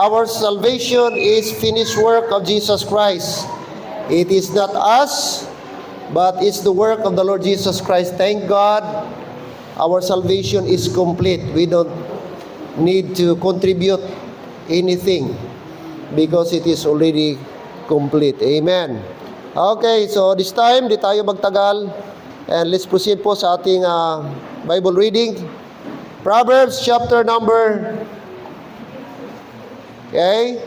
Our salvation is finished work of Jesus Christ. It is not us, but it's the work of the Lord Jesus Christ. Thank God, our salvation is complete. We don't need to contribute anything because it is already complete. Amen. Okay, so this time, di tayo magtagal. And let's proceed po sa ating Bible reading. Proverbs chapter number 12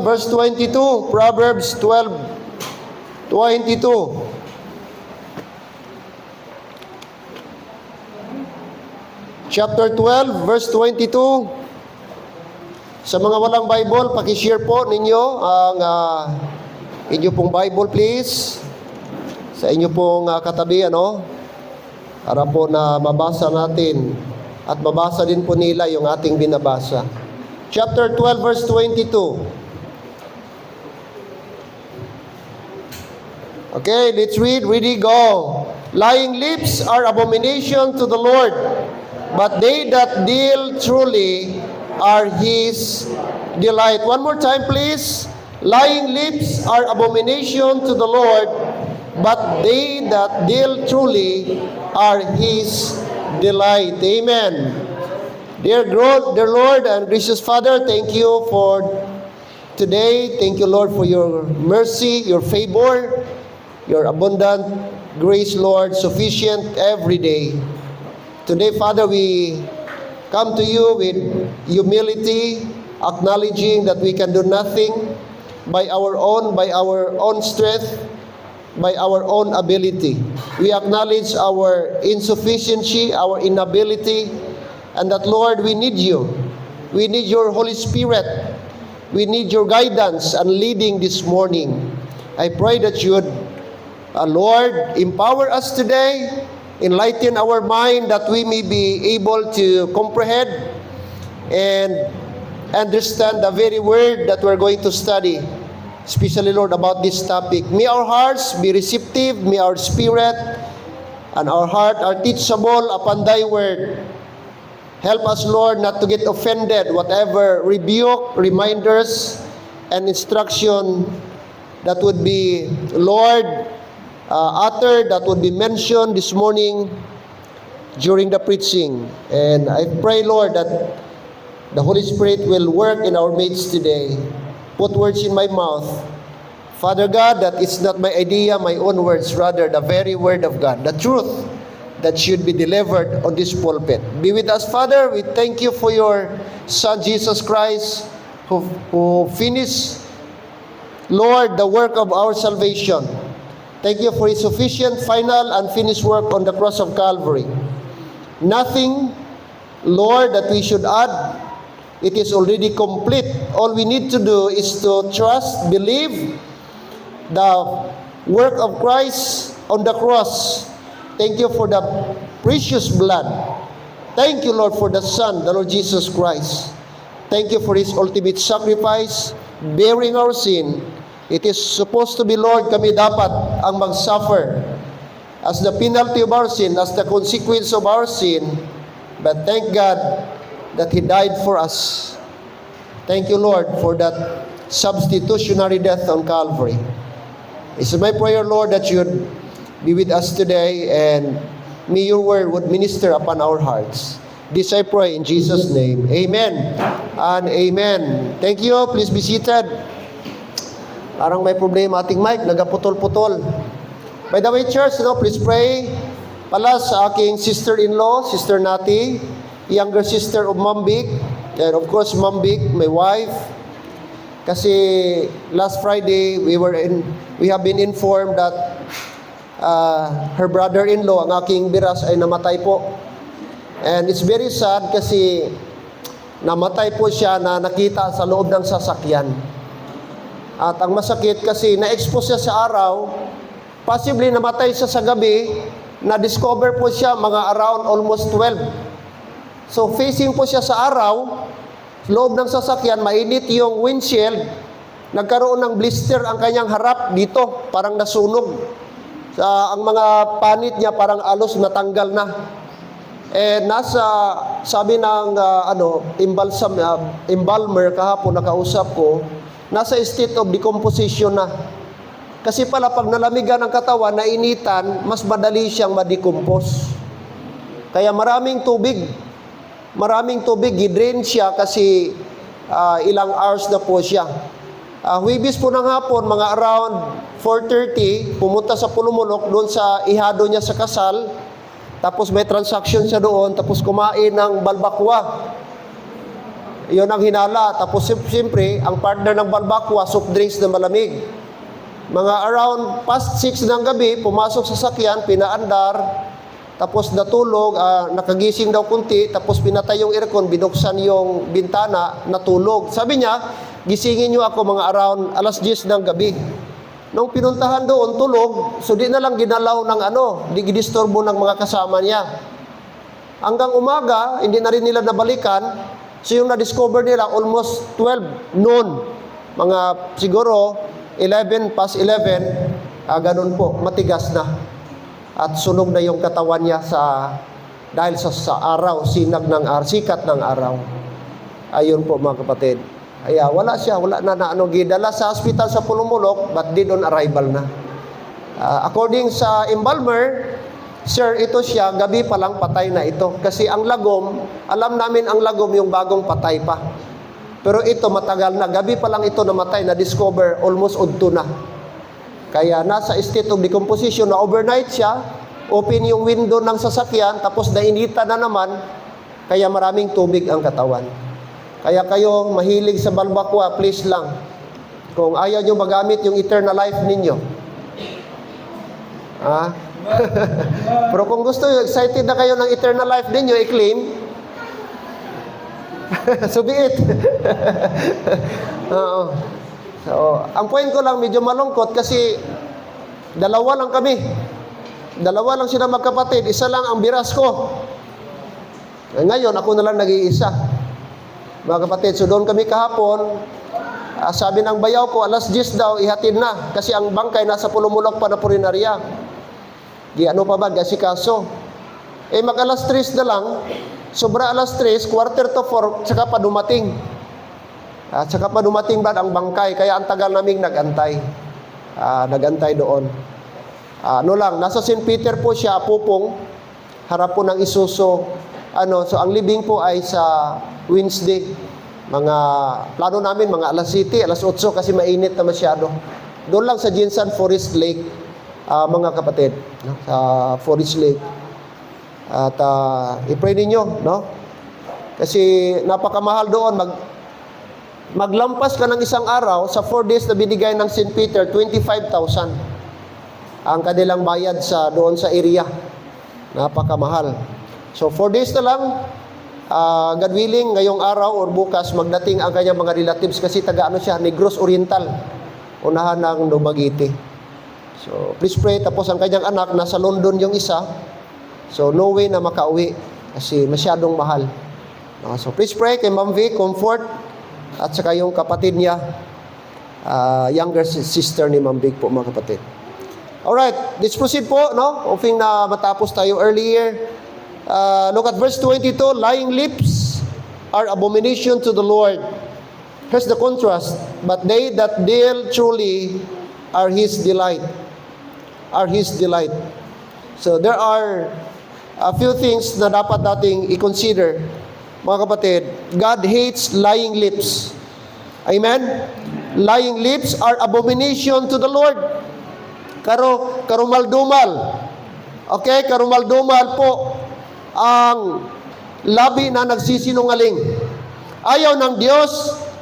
verse 22. Proverbs 12:22. Chapter 12 verse 22. Sa mga walang Bible, paki-share po ninyo ang inyo pong Bible, please. Sa inyo pong katabi, para po na mabasa natin at mabasa din po nila yung ating binabasa. Chapter 12 verse 22. Okay, let's read. Ready, go. Lying lips are abomination to the Lord, but they that deal truly are His delight. One more time, please. Lying lips are abomination to the Lord, but they that deal truly are His delight. Amen. Dear Lord and gracious Father, thank you for today. Thank you, Lord, for your mercy, your favor, your abundant grace, Lord, sufficient every day. Today, Father, we come to you with humility, acknowledging that we can do nothing by our own strength, by our own ability. We acknowledge our insufficiency, our inability, and that, Lord, we need you. We need your Holy Spirit. We need your guidance and leading this morning. I pray that you would, Lord, empower us today, enlighten our mind that we may be able to comprehend and understand the very word that we're going to study, especially, Lord, about this topic. May our hearts be receptive, may our spirit and our heart are teachable upon thy word. Help us, Lord, not to get offended, whatever rebuke, reminders, and instruction that would be, Lord, uttered, that would be mentioned this morning during the preaching. And I pray, Lord, that the Holy Spirit will work in our midst today. Put words in my mouth. Father God, that it's not my idea, my own words, rather the very word of God, the truth that should be delivered on this pulpit. Be with us, Father. We thank you for your Son, Jesus Christ, who finished, Lord, the work of our salvation. Thank you for His sufficient, final, and finished work on the cross of Calvary. Nothing, Lord, that we should add. It is already complete. All we need to do is to trust, believe the work of Christ on the cross. Thank you for the precious blood. Thank you, Lord, for the Son, the Lord Jesus Christ. Thank you for His ultimate sacrifice, bearing our sin. It is supposed to be, Lord, kami dapat ang mag-suffer as the penalty of our sin, as the consequence of our sin. But thank God that He died for us. Thank you, Lord, for that substitutionary death on Calvary. It's my prayer, Lord, that you would be with us today and may your word would minister upon our hearts. This I pray in Jesus' name. Amen and amen. Thank you. Please be seated. Parang may problema ating mic, nagaputol-putol. By the way, church, please pray pala sa aking sister-in-law, Sister Nati, younger sister of Ma'am Vic, and of course, Ma'am Vic, my wife. Kasi last Friday, we have been informed that her brother-in-law, ang aking biras, ay namatay po. And it's very sad kasi namatay po siya na nakita sa loob ng sasakyan. At ang masakit kasi na-expose siya sa araw, possibly namatay siya sa gabi, na-discover po siya mga around almost 12. So facing po siya sa araw, loob ng sasakyan, mainit yung windshield, nagkaroon ng blister ang kanyang harap dito, parang nasunog. Ang mga panit niya parang alos natanggal na. nasa, sabi ng embalmer kahapon nakausap ko, nasa state of decomposition na. Kasi pala pag nalamigan ng katawan, nainitan, mas madali siyang ma-decompose. Kaya maraming tubig, gidrain siya kasi ilang hours na po siya. Huwibis po ng hapon, mga around 4:30, pumunta sa Pulumulok, doon sa ihado niya sa kasal, tapos may transaction siya doon, tapos kumain ng balbakwa. Iyon ang hinala. Tapos siyempre, ang partner ng balbakwa, soft drinks na malamig. Mga around past 6 ng gabi, pumasok sa sakyan, pinaandar, tapos natulog, nakagising daw kunti, tapos pinatay yung aircon, binuksan yung bintana, natulog. Sabi niya, gisingin niyo ako mga around alas 10 ng gabi. Nung pinuntahan doon, tulog, so di na lang ginalaw ng di gidisturbo ng mga kasama niya. Hanggang umaga, hindi na rin nila nabalikan, so yung na-discover nila, almost 12 noon, mga siguro 11 past 11, ganun po, matigas na. At sunog na yung katawan niya dahil sa araw, sikat ng araw. Ayun po mga kapatid. Wala na gidala sa hospital sa Pulumulok, but dead on arrival na. According sa embalmer, sir, ito siya, gabi pa lang patay na ito. Kasi ang lagom, alam namin ang lagom yung bagong patay pa. Pero ito matagal na, gabi pa lang ito namatay, na-discover almost udto na. Kaya nasa state of decomposition na overnight siya, open yung window ng sasakyan, tapos nainita na naman, kaya maraming tubig ang katawan. Kaya kayo mahilig sa balbakwa, please lang. Kung ayaw nyo magamit yung eternal life ninyo. Pero kung gusto nyo, excited na kayo ng eternal life ninyo, i-claim, so be it. So, ang point ko lang, medyo malungkot kasi dalawa lang kami. Dalawa lang sila magkapatid, isa lang ang biras ko. Ngayon, ako na lang nag-iisa. Mga kapatid, so doon kami kahapon, sabi ng bayaw ko, alas 10 daw, ihatid na. Kasi ang bangkay nasa Pulumulok pa na purinarya. Kasi kaso. Mag alas 3 na lang, sobra alas 3, 3:45, saka pa dumating. Saka pa dumating ba ang bangkay, kaya ang tagal naming nagantay. Nagantay doon. Nasa St. Peter po siya, Pupong, harap po ng Isuso. So ang libing po ay sa Wednesday. Plano namin, mga alas 7, alas 8 kasi mainit na masyado. Doon lang sa Jinsan Forest Lake, mga kapatid, sa Forest Lake. At i-pray ninyo, no? Kasi napakamahal doon. Maglampas ka ng isang araw, sa 4 days na binigay ng St. Peter, 25,000 ang kanilang bayad doon sa area. Napakamahal. So 4 days na lang, God willing, ngayong araw or bukas, magdating ang kanyang mga relatives kasi siya, Negros Oriental, unahan ng Dumaguete. So please pray. Tapos ang kanyang anak, nasa London yung isa. So no way na makauwi kasi masyadong mahal. So please pray kay Ma'am V, comfort, at saka yung kapatid niya, younger sister ni Ma'am Vic po, mga kapatid. Alright, let's proceed po, no? Hoping na matapos tayo earlier. Look at verse 22, lying lips are abomination to the Lord. Here's the contrast. But they that deal truly are His delight. Are His delight. So there are a few things na dapat nating i-consider, mga kapatid. God hates lying lips. Amen? Lying lips are abomination to the Lord. Karumaldumal. Okay? Karumaldumal po ang labi na nagsisinungaling. Ayaw ng Diyos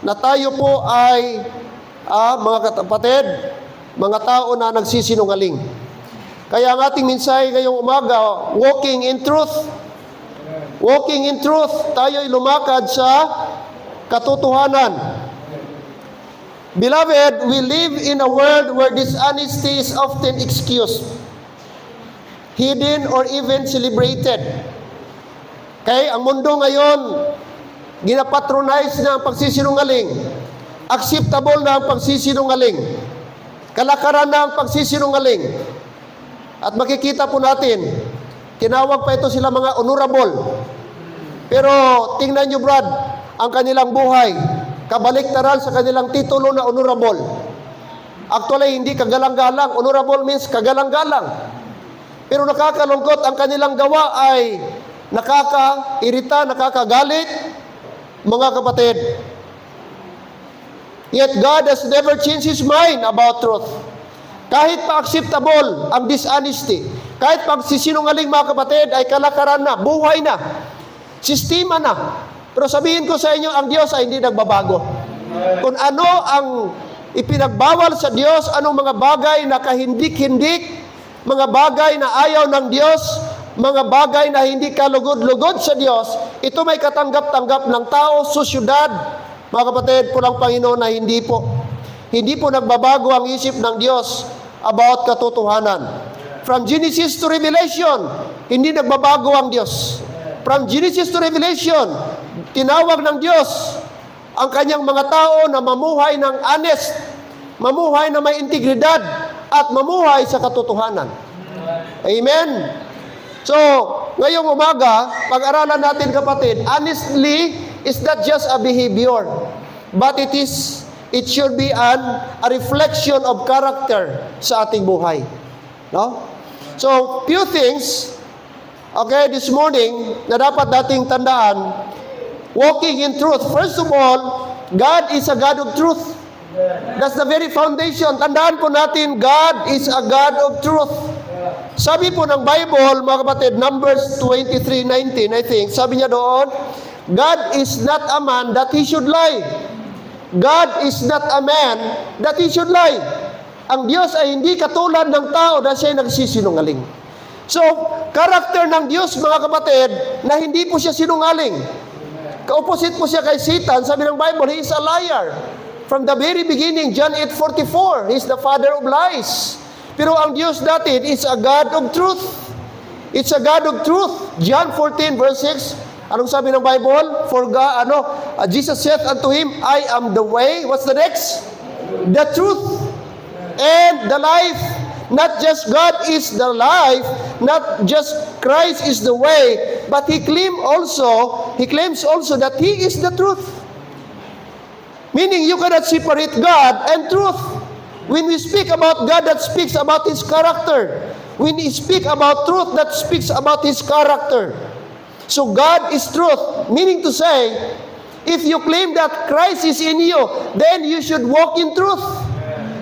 na tayo po ay mga kapatid, mga tao na nagsisinungaling. Kaya ang ating mensahe ngayong umaga, walking in truth. Walking in truth. Tayo'y lumakad sa katotohanan. Beloved, we live in a world where dishonesty is often excused, hidden, or even celebrated. Okay, ang mundo ngayon, ginapatronize na ang pagsisinungaling. Acceptable na ang pagsisinungaling. Kalakaran na ang pagsisinungaling. At makikita po natin, Tinawag pa ito sila mga honorable. Pero tingnan nyo, Brad, ang kanilang buhay, kabaliktaran sa kanilang titulo na honorable. Actually, hindi kagalang-galang. Honorable means kagalang-galang. Pero nakakalungkot, ang kanilang gawa ay nakakairita, nakakagalit, mga kapatid. Yet God has never changed His mind about truth. Kahit pa acceptable ang dishonesty, kahit pagsisinungaling, mga kapatid, ay kalakaran na, buhay na, sistema na. Pero sabihin ko sa inyo, ang Diyos ay hindi nagbabago. Kung ano ang ipinagbawal sa Diyos, anong mga bagay na kahindik-hindik, mga bagay na ayaw ng Diyos, mga bagay na hindi kalugod-lugod sa Diyos, ito may katanggap-tanggap ng tao, sosyudad, mga kapatid, pulang Panginoon na hindi po. Hindi po nagbabago ang isip ng Diyos about katotohanan. From Genesis to Revelation, hindi nagbabago ang Diyos. From Genesis to Revelation, tinawag ng Diyos ang kanyang mga tao na mamuhay ng honest, mamuhay na may integridad, at mamuhay sa katotohanan. Amen? So, ngayong umaga, pag-aralan natin, kapatid, honestly is not just a behavior, but it should be a reflection of character sa ating buhay. No? So, few things, okay, this morning, na dapat nating tandaan, walking in truth. First of all, God is a God of truth. That's the very foundation. Tandaan po natin, God is a God of truth. Sabi po ng Bible, mga kapatid, Numbers 23:19, I think, sabi niya doon, God is not a man that He should lie. God is not a man that He should lie. Ang Diyos ay hindi katulad ng tao na siya nagsisinungaling. So, karakter ng Diyos, mga kapatid, na hindi po siya sinungaling. Ka-opposite po siya kay Satan. Sabi ng Bible, he is a liar. From the very beginning, John 8:44, he is the father of lies. Pero ang Diyos natin is a God of truth. It's a God of truth. John 14 verse 6, anong sabi ng Bible? For God, Jesus said unto him, I am the way. What's the next? The truth and the life. Not just God is the life, not just Christ is the way, but He claims also that He is the truth. Meaning, you cannot separate God and truth. When we speak about God, that speaks about His character. When we speak about truth, that speaks about His character. So God is truth. Meaning to say, if you claim that Christ is in you, then you should walk in truth.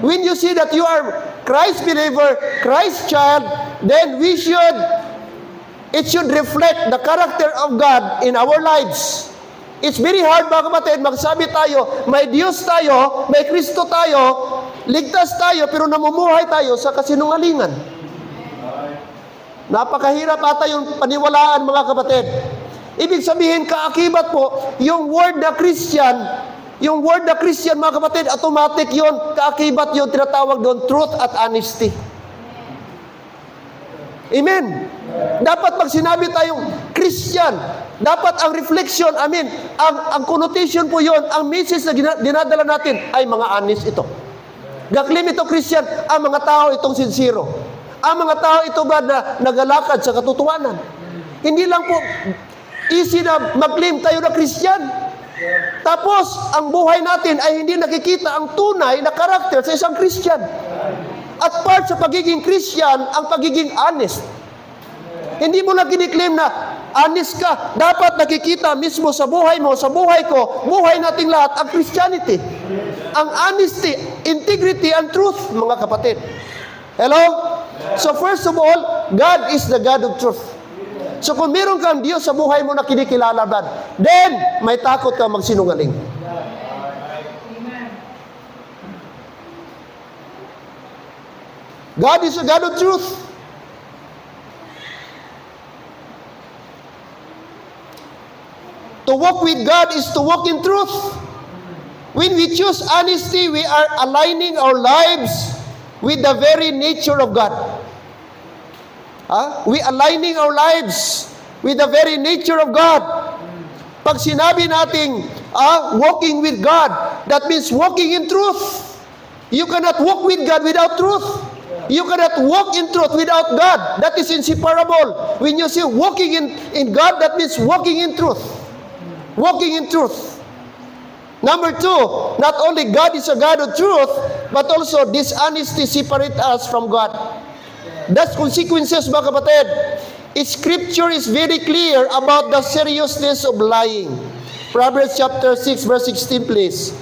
When you see that you are Christ believer, Christ child, then it should reflect the character of God in our lives. It's very hard, mga kapatid, magsabi tayo, may Diyos tayo, may Kristo tayo, ligtas tayo, pero namumuhay tayo sa kasinungalingan. Napakahirap ata yung paniwalaan, mga kapatid. Ibig sabihin, kaakibat po, yung word na Christian, mga kapatid, automatic yun, kaakibat yun, tinatawag doon, truth at honesty. Amen. Dapat pag sinabi tayong Christian, dapat ang reflection, ang connotation po yon, ang message na dinadala natin ay mga honest ito. Gaklim ito Christian, ang mga tao itong sincero. Ang mga tao ito ba na nagalakad sa katotohanan. Hindi lang po easy na mag-claim tayo na Christian. Tapos, ang buhay natin ay hindi nakikita ang tunay na karakter sa isang Christian. At part sa pagiging Christian, ang pagiging honest. Hindi mo lang kiniklaim na honest ka. Dapat nakikita mismo sa buhay mo, sa buhay ko, buhay nating lahat, ang Christianity. Ang honesty, integrity, and truth, mga kapatid. Hello? So first of all, God is the God of truth. So kung meron kang Diyos sa buhay mo na kinikilala, then may takot kang magsinungaling. God is a God of truth. To walk with God is to walk in truth. When we choose honesty, we are aligning our lives with the very nature of God. We aligning our lives with the very nature of God. Pag sinabi nating walking with God, that means walking in truth. You cannot walk with God without truth. You cannot walk in truth without God. That is inseparable. When you say walking in God, that means walking in truth. Walking in truth. Number two, not only God is a God of truth, but also dishonesty separates us from God. That's consequences, mga kapatid. Scripture is very clear about the seriousness of lying. Proverbs chapter 6, verse 16, please.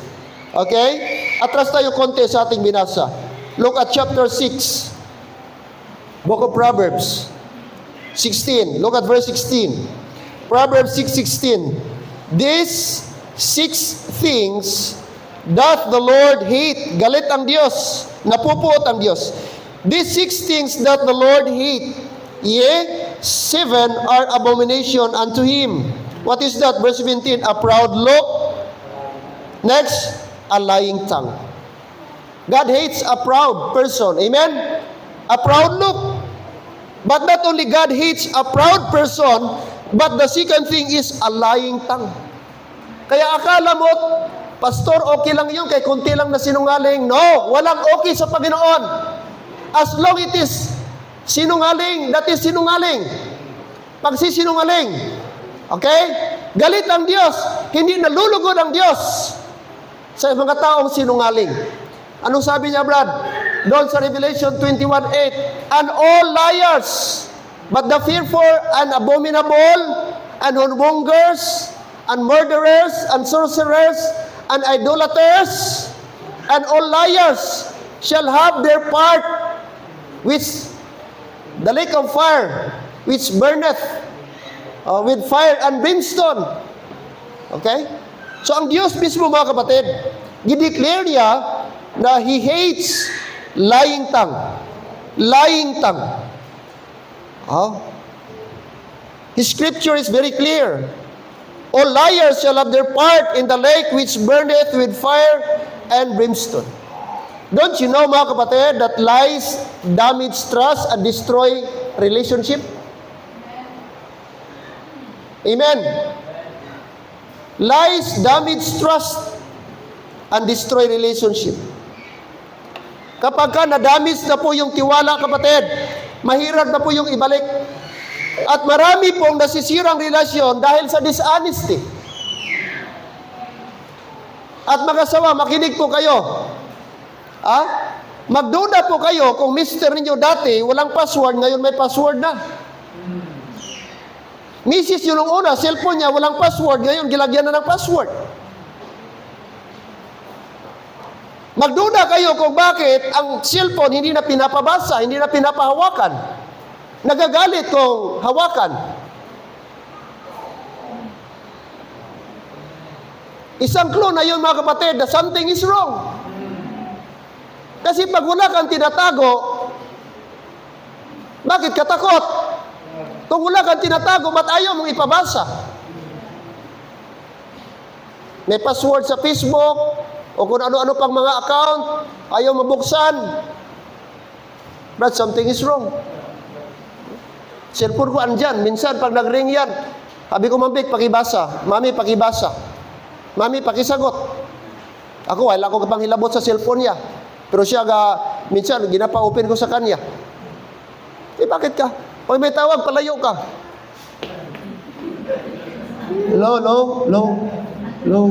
Okay? Atras tayo konti sa ating binasa. Look at chapter 6. Book of Proverbs 16. Look at verse 16. Proverbs 6:16. These 6 things doth the Lord hate. Galit ang Diyos. Napupuot ang Diyos. These 6 things doth the Lord hate. Yea, 7 are abomination unto Him. What is that? Verse 17. A proud look. Next, a lying tongue. God hates a proud person. Amen? A proud look. But not only God hates a proud person, but the second thing is a lying tongue. Kaya akala mo, Pastor, okay lang yun, kay kunti lang na sinungaling. No, walang okay sa Panginoon. As long it is sinungaling, that is sinungaling. Pagsisinungaling. Okay? Galit ang Diyos. Hindi nalulugod ang Diyos sa mga taong sinungaling. Anong sabi niya, Brad? Doon sa Revelation 21:8, and all liars, but the fearful and abominable, and whoremongers, and murderers, and sorcerers, and idolaters, and all liars shall have their part, which the lake of fire, which burneth with fire and brimstone. Okay? So ang Diyos mismo, mga kapatid, gideclare niya na He hates lying tongue. Lying tongue. His scripture is very clear. All liars shall have their part in the lake which burneth with fire and brimstone. Don't you know, mga kapatid, that lies damage trust and destroy relationship? Amen. Lies damage trust and destroy relationship. Kapag ka na-damage na po yung tiwala, kapatid, mahirap na po yung ibalik. At marami pong nasisirang relasyon dahil sa dishonesty. At mag-asawa, makinig po kayo. Magduda po kayo kung mister ninyo dati walang password, ngayon may password na. Misis yun nung una, cellphone niya walang password, ngayon gilagyan na ng password. Magduda kayo kung bakit ang cellphone hindi na pinapabasa, hindi na pinapahawakan. Nagagalit kung hawakan. Isang clue na yun, mga kapatid, that something is wrong. Kasi pag wala kang tinatago, bakit ka takot? Kung wala kang tinatago, ba't ayaw mong ipabasa? May password sa Facebook, o kung ano-ano pang mga account, ayaw mabuksan. But something is wrong. Cellphone ko andyan. Minsan, pag nag-ring yan, sabi ko, Mambik, pakibasa. Mami, pakibasa. Mami, pakisagot. Ako, wala ko kapang hilabot sa cellphone niya. Pero siya, minsan, ginapa-open ko sa kanya. Bakit ka? Pag may tawag, palayo ka. Hello, hello, hello, hello.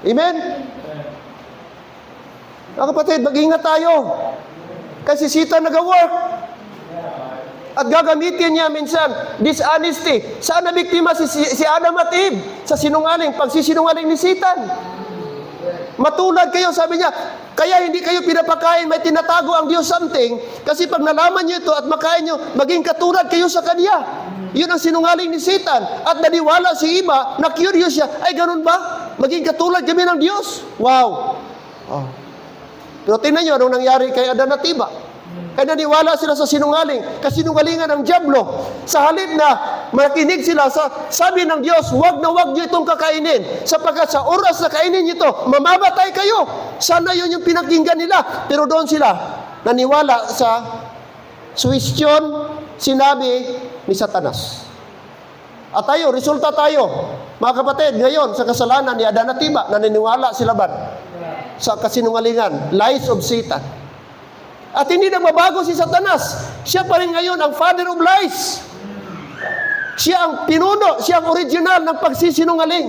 Amen? Mga kapatid, mag-ingat tayo. Kasi Satan nag-work. At gagamitin niya minsan, dishonesty. Saan na biktima si Adam at Eve? Sa sinungaling, pagsisinungaling ni Satan. Matulad kayo, sabi niya, kaya hindi kayo pinapakain, may tinatago ang Diyos something, kasi pag nalaman niyo ito at makain niyo, maging katulad kayo sa Kanya. Yun ang sinungaling ni Satan. At naniwala si Eva, na curious siya, ay ganun ba? Maging katulad kami ng Diyos? Wow! Pero tingnan niyo, anong nangyari kay Adan at Eva? Kaya naniwala sila sa sinungaling, kasinungalingan ng dyablo. Sa halip na makinig sila sa sabi ng Diyos, wag na wag niyo itong kakainin. Sapagkat sa oras na kainin niyo ito, mamamatay kayo. Sana yun yung pinakinggan nila. Pero doon sila naniwala sa suwestyon, sinabi ni Satanas. At tayo, resulta tayo. Mga kapatid, ngayon, sa kasalanan ni Adan at Eva, naniniwala sila ba sa kasinungalingan, lies of Satan. At hindi na mabago si Satanas. Siya pa rin ngayon ang father of lies. Siya ang pinuno, siya ang original ng pagsisinungaling.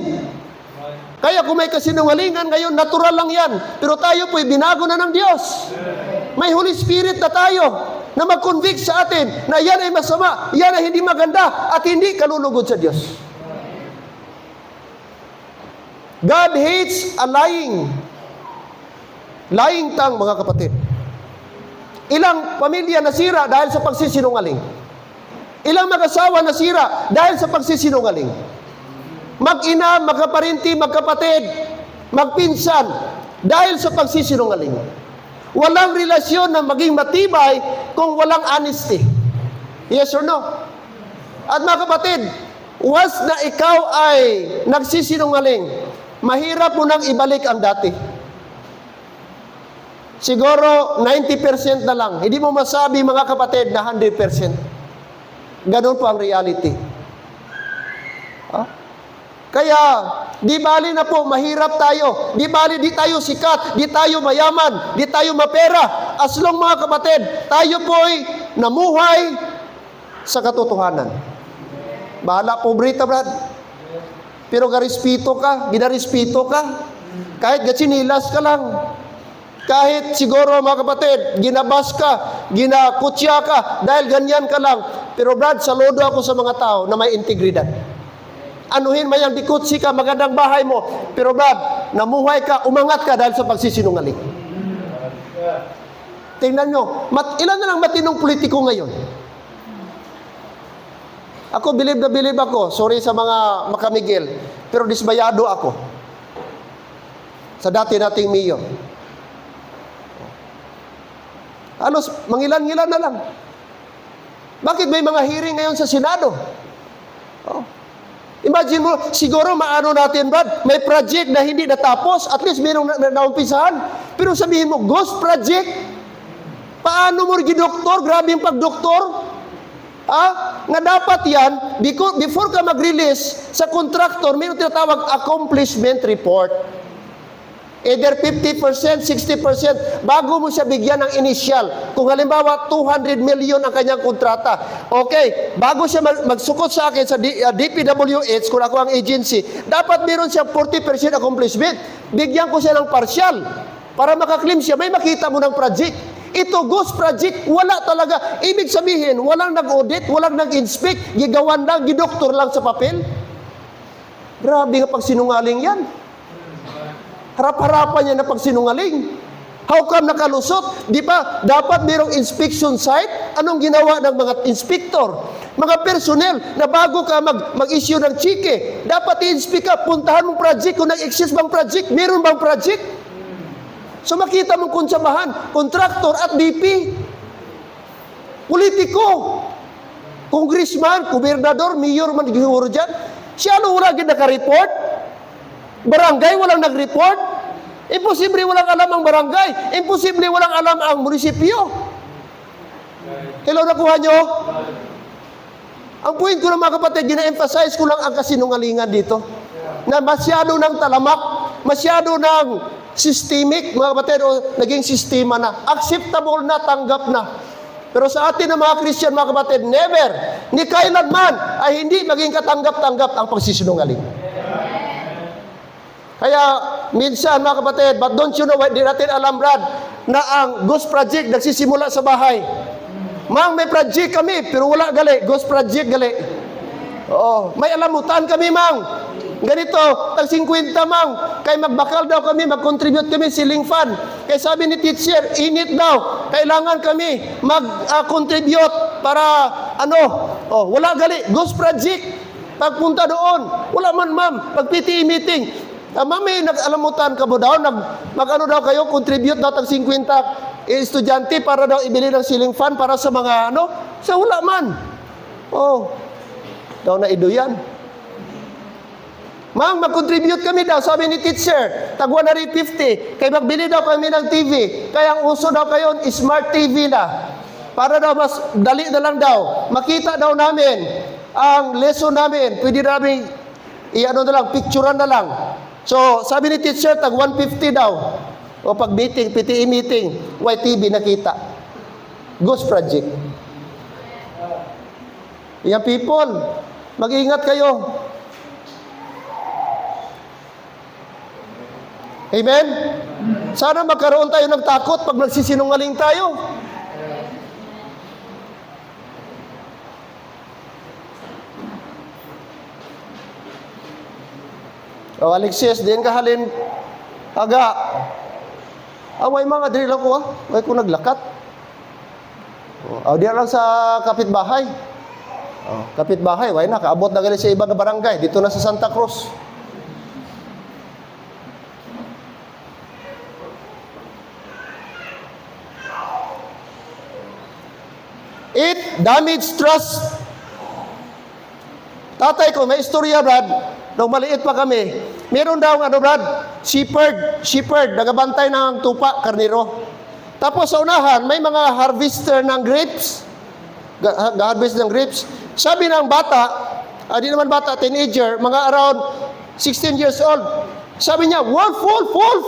Kaya kung may kasinungalingan ngayon, natural lang yan. Pero tayo po'y binago na ng Diyos. May Holy Spirit na tayo na mag-convict sa atin na yan ay masama, yan ay hindi maganda, at hindi kalulugod sa Diyos. God hates a lying tongue, mga kapatid. Ilang pamilya nasira dahil sa pagsisinungaling. Ilang mag-asawa nasira dahil sa pagsisinungaling. Mag-ina, magkaparinti, magkapatid, magpinsan dahil sa pagsisinungaling. Walang relasyon na maging matibay kung walang honesty. Yes or no? At mga kapatid, once na ikaw ay nagsisinungaling, mahirap mo nang ibalik ang dati. Siguro 90% na lang. Hindi mo masabi, mga kapatid, na 100%. Ganun po ang reality. Kaya, di bali na po, mahirap tayo. Di bali, di tayo sikat, di tayo mayaman, di tayo mapera. As long, mga kapatid, tayo po'y namuhay sa katotohanan. Bahala, pobrita, Brad. Pero garispito ka, ginarispito ka. Kahit gatsinilas ka lang. Kahit siguro, mga kapatid, ginabas ka, ginakutya ka, dahil ganyan ka lang. Pero Brad, saludo ako sa mga tao na may integridad. Anuhin mayang dikutsi ka, magandang bahay mo. Pero Brad, namuhay ka, umangat ka dahil sa pagsisinungaling. Tingnan nyo, ilan na lang matinong politiko ngayon? Ako, bilib na bilib ako. Sorry sa mga makamigil. Pero dismayado ako sa dati nating mayor. Halos, mangilan-ngilan na lang. Bakit may mga hearing ngayon sa Senado? Imagine mo, siguro maano natin, Brad, may project na hindi natapos, at least mayroong naumpisahan. Pero sabihin mo, ghost project? Paano mo doktor? Grabe yung pagdoktor. Nga dapat yan, before ka mag-release sa contractor, mayroong tinatawag accomplishment report. Either 50%, 60%, bago mo siya bigyan ng initial. Kung halimbawa, 200 million ang kanyang kontrata. Okay, bago siya magsukot sa akin sa DPWH, kung ako ang agency, dapat meron siya 40% accomplishment. Bigyan ko siya ng partial. Para makaklaim siya, may makita mo ng project. Ito, ghost project, wala talaga. Ibig sabihin, walang nag-audit, walang nag-inspect, gigawan lang, gidoktor lang sa papel. Grabe nga pagsinungaling yan. Harap-harapan niya na pagsinungaling. How come nakalusot? Di ba, dapat mayroong inspection site? Anong ginawa ng mga inspector? Mga personnel na bago ka mag-issue ng chike, dapat i-inspect ka, puntahan mong project, kung nag-exist bang project, meron bang project? So makita mong konsabahan, kontraktor at DP. Politiko, congressman, gobernador, mayor man siguro dyan. Siya ano wala gid naka-report? Barangay walang nag-report? Imposible walang alam ang barangay. Imposible walang alam ang munisipyo. Hello, nakuha nyo? Ang point ko na mga kapatid, gina-emphasize ko lang ang kasinungalingan dito. Na masyado ng talamak, masyado ng systemic, mga kapatid, o naging sistema na. Acceptable na, tanggap na. Pero sa atin ng mga Christian, mga kapatid, never, ni kailanman ay hindi maging katanggap-tanggap ang pagsisinungaling. Kaya, minsan mga kapatid, but don't you know, di natin alam, Brad, na ang ghost project nagsisimula sa bahay. Mang, may project kami, pero wala gali. Ghost project gali. Oo, may alamutan kami, Mang. Ganito, tag 50, Mang. Kay magbakal daw kami, mag-contribute kami ceiling fan. Kaya sabi ni teacher, init daw. Kailangan kami mag-contribute para, wala gali. Ghost project. Pagpunta doon, wala man, ma'am. Pag PTA meeting, mami, nag-alamutan ka mo daw, mag-ano daw kayo, contribute daw tag 50 estudyante para daw ibili ng ceiling fan para sa mga sa wala man. Daw na ido yan. Ma'am, mag-contribute kami daw, sabi ni teacher, tag 150, kaya magbili daw kami ng TV, kaya ang uso daw kayo, smart TV na. Para daw mas dali na lang daw, makita daw namin. ang lesson namin, pwede namin, i-ano na lang, picturean na lang. So, sabi ni teacher, tag 150 daw. O pag meeting, PTE meeting, YTV nakita. Ghost project. Yan people, mag-iingat kayo. Amen? Sana magkaroon tayo ng takot pag nagsisinungaling tayo. O Alexis, diyan ka halin aga. Away mga drill ako Way ko naglakat. O diyan lang sa kapitbahay. Kapitbahay, way na kaabot na gali sa ibang barangay dito na sa Santa Cruz. It damage trust. Tatay ko, may istorya, Brad. Nung maliit pa kami, meron daw, Brad, shepherd, nagabantay ng tupa, karniro. Tapos sa unahan, may mga harvester ng grapes. Harvest ng grapes. Sabi ng bata, di naman bata, teenager, mga around 16 years old. Sabi niya, wolf, wolf, wolf.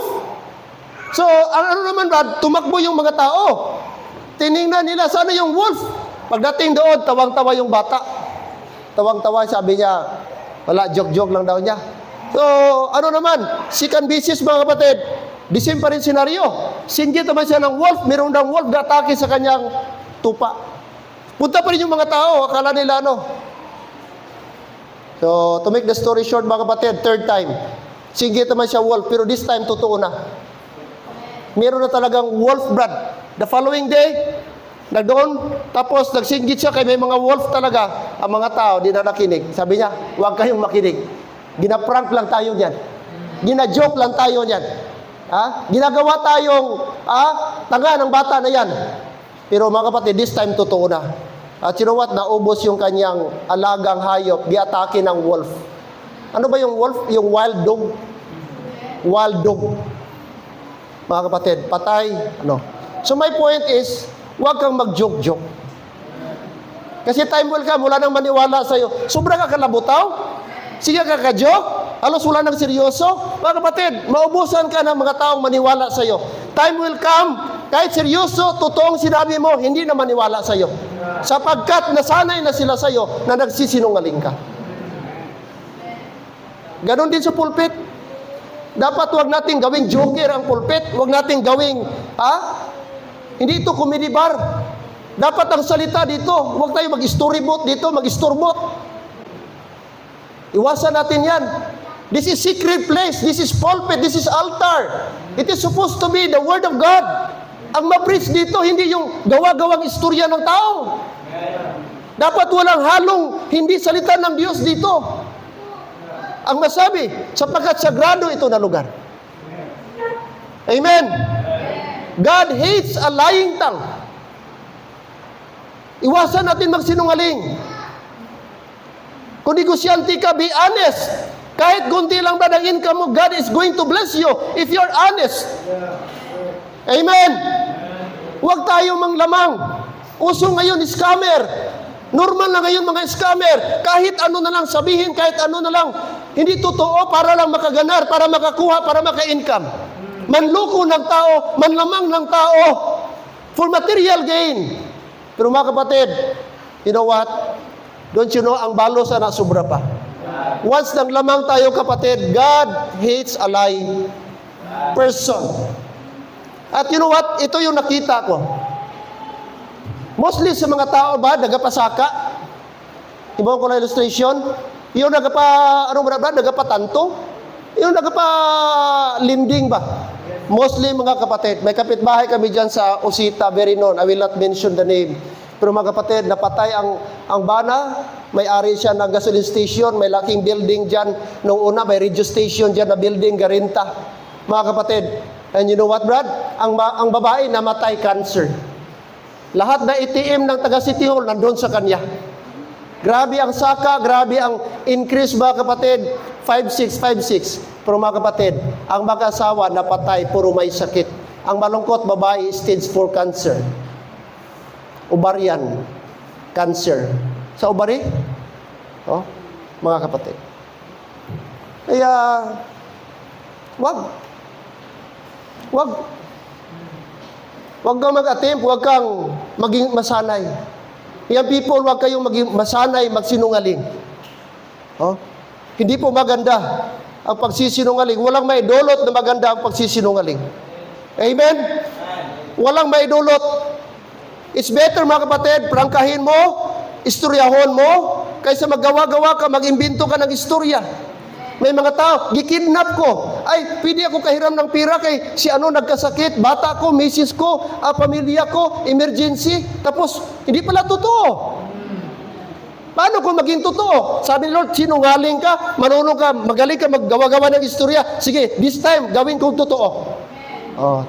So, ano naman, Brad, tumakbo yung mga tao. Tiningnan nila, sana yung wolf. Pagdating doon, tawang-tawa yung bata. Tawang-tawa, sabi niya, wala, joke-joke lang daw niya. So, ano naman, second basis mga kapatid, the same pa rin senaryo. Singgit naman siya ng wolf, meron daw wolf datake sa kanyang tupa. Punta pa rin yung mga tao, akala nila ano. So, to make the story short mga kapatid, third time, singgit naman siya wolf, pero this time totoo na. Meron na talagang wolf, Brad. The following day, nagdoon, tapos nagsinggit siya kay may mga wolf talaga. Ang mga tao, di na nakinig. Sabi niya, huwag kayong makinig. Ginaprank lang tayo niyan. Ginajoke lang tayo niyan. Ginagawa tayong tanga ng bata na yan. Pero mga kapatid, this time totoo na. At you know what? Naubos yung kanyang alagang hayop. Giatake ng wolf. Ano ba yung wolf? Yung wild dog. Wild dog. Mga kapatid, patay. So my point is, huwag kang mag-joke-joke. Kasi time will come, wala nang maniwala sa'yo. Sobrang kakalabutaw? Sige ka ka-joke? Halos wala nang seryoso? Mga kapatid, maubusan ka ng mga taong maniwala sa'yo. Time will come, kahit seryoso, totoong sinabi mo, hindi na maniwala sa'yo. Sapagkat nasanay na sila sa'yo na nagsisinungaling ka. Ganon din sa pulpit. Dapat huwag nating gawing joker ang pulpit. Huwag nating gawing, hindi ito comedy bar. Dapat ang salita dito, huwag tayo mag-storyboat dito, mag-storbot. Iwasan natin yan. This is secret place, this is pulpit, this is altar. It is supposed to be the Word of God. Ang ma-preach dito, hindi yung gawa-gawang istorya ng tao. Dapat walang halong hindi salita ng Diyos dito. Ang masabi, sapagkat sagrado ito na lugar. Amen. God hates a lying tongue. Iwasan natin magsinungaling. Kung negosyante ka, be honest. Kahit kunti lang ba ng income mo, God is going to bless you if you're honest. Amen. Huwag tayo manglamang. Uso ngayon, scammer. Normal na ngayon mga scammer. Kahit ano na lang sabihin, kahit ano na lang, hindi totoo para lang makaganar, para makakuha, para maka-income. Manloko ng tao, manlamang ng tao for material gain. Pero mga kapatid, you know what? Don't you know, ang balos na sobra pa. Once nang lamang tayo kapatid, God hates a lying person. At you know what? Ito yung nakita ko. Mostly sa mga tao ba, nagapasaka? Iba ko na illustration. Yung nagapatanto? Yung nagapalinding ba? Mostly mga kapatid. May kapitbahay kami dyan sa Osita, very known. I will not mention the name. Pero mga kapatid, napatay ang bana. May-ari siya ng gasoline station. May laking building dyan. Noong una, may radio station dyan na building, Garinta. Mga kapatid. And you know what, Brad? Ang babae namatay cancer. Lahat na ATM ng taga City Hall nandun sa kanya. Grabe ang saka, grabe ang increase mga kapatid. 5-6. Pero mga kapatid, ang mag-asawa napatay, puro may sakit. Ang malungkot, babae, stage 4 cancer. Ovarian cancer. Sa ovary? Oh, mga kapatid. Kaya, wag kang mag-attempt, wag kang maging masanay. Yan people, wag kayong maging masanay, magsinungaling. Oh? Hindi po maganda ang pagsisinungaling. Walang maidulot na maganda ang pagsisinungaling. Amen? Walang maidulot. It's better, mga kapatid, prangkahin mo, istoryahon mo, kaysa maggawa-gawa ka, mag-imbento ka ng istorya. May mga tao, gikidnap ko. Ay, pwede ako kahiram ng pira kay si ano nagkasakit, bata ko, misis ko, pamilya ko, emergency. Tapos, hindi pala totoo. Paano kung maging totoo? Sabi ni Lord, sinungaling ka, marunong ka, magaling ka maggawa-gawa ng istorya. Sige, this time, gawin kong totoo. Oh,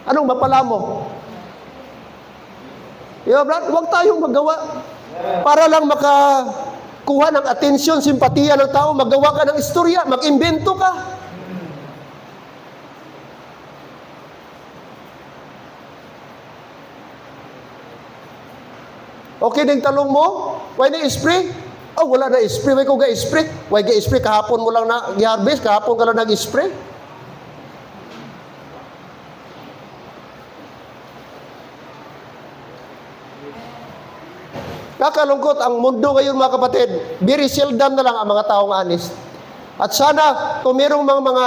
anong mapala mo? Brad, huwag tayong magawa. Para lang makakuha ng atensyon, simpatiya ng tao, magawa ka ng istorya, mag-imbento ka. Okay din talong mo? Why na spray? Oh, wala na spray. Why ko ga-spray? Why ga-spray? Kahapon mo lang na i-harvest, kahapon ka lang nag-spray. Nakalungkot ang mundo ngayon, mga kapatid. Very seldom na lang ang mga taong honest. At sana, kung mayroong mga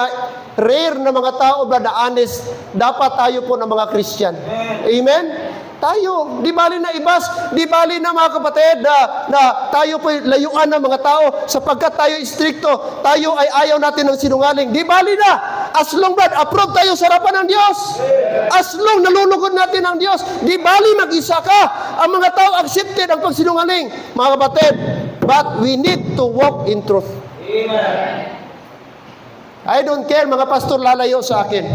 rare na mga tao ba na honest, dapat tayo po ng mga Christian. Amen? Tayo, di bali na ibas, di bali na mga kapatid na tayo po layuan ng mga tao sapagkat tayo stricto, tayo ay ayaw natin ng sinungaling. Di bali na, as long Brad, approve tayo sa harapan ng Diyos. As long nalulugod natin ang Diyos, di bali mag-isa ka. Ang mga tao accepted ang pagsinungaling. Mga kapatid, but we need to walk in truth. Amen. I don't care, mga pastor lalayo sa akin.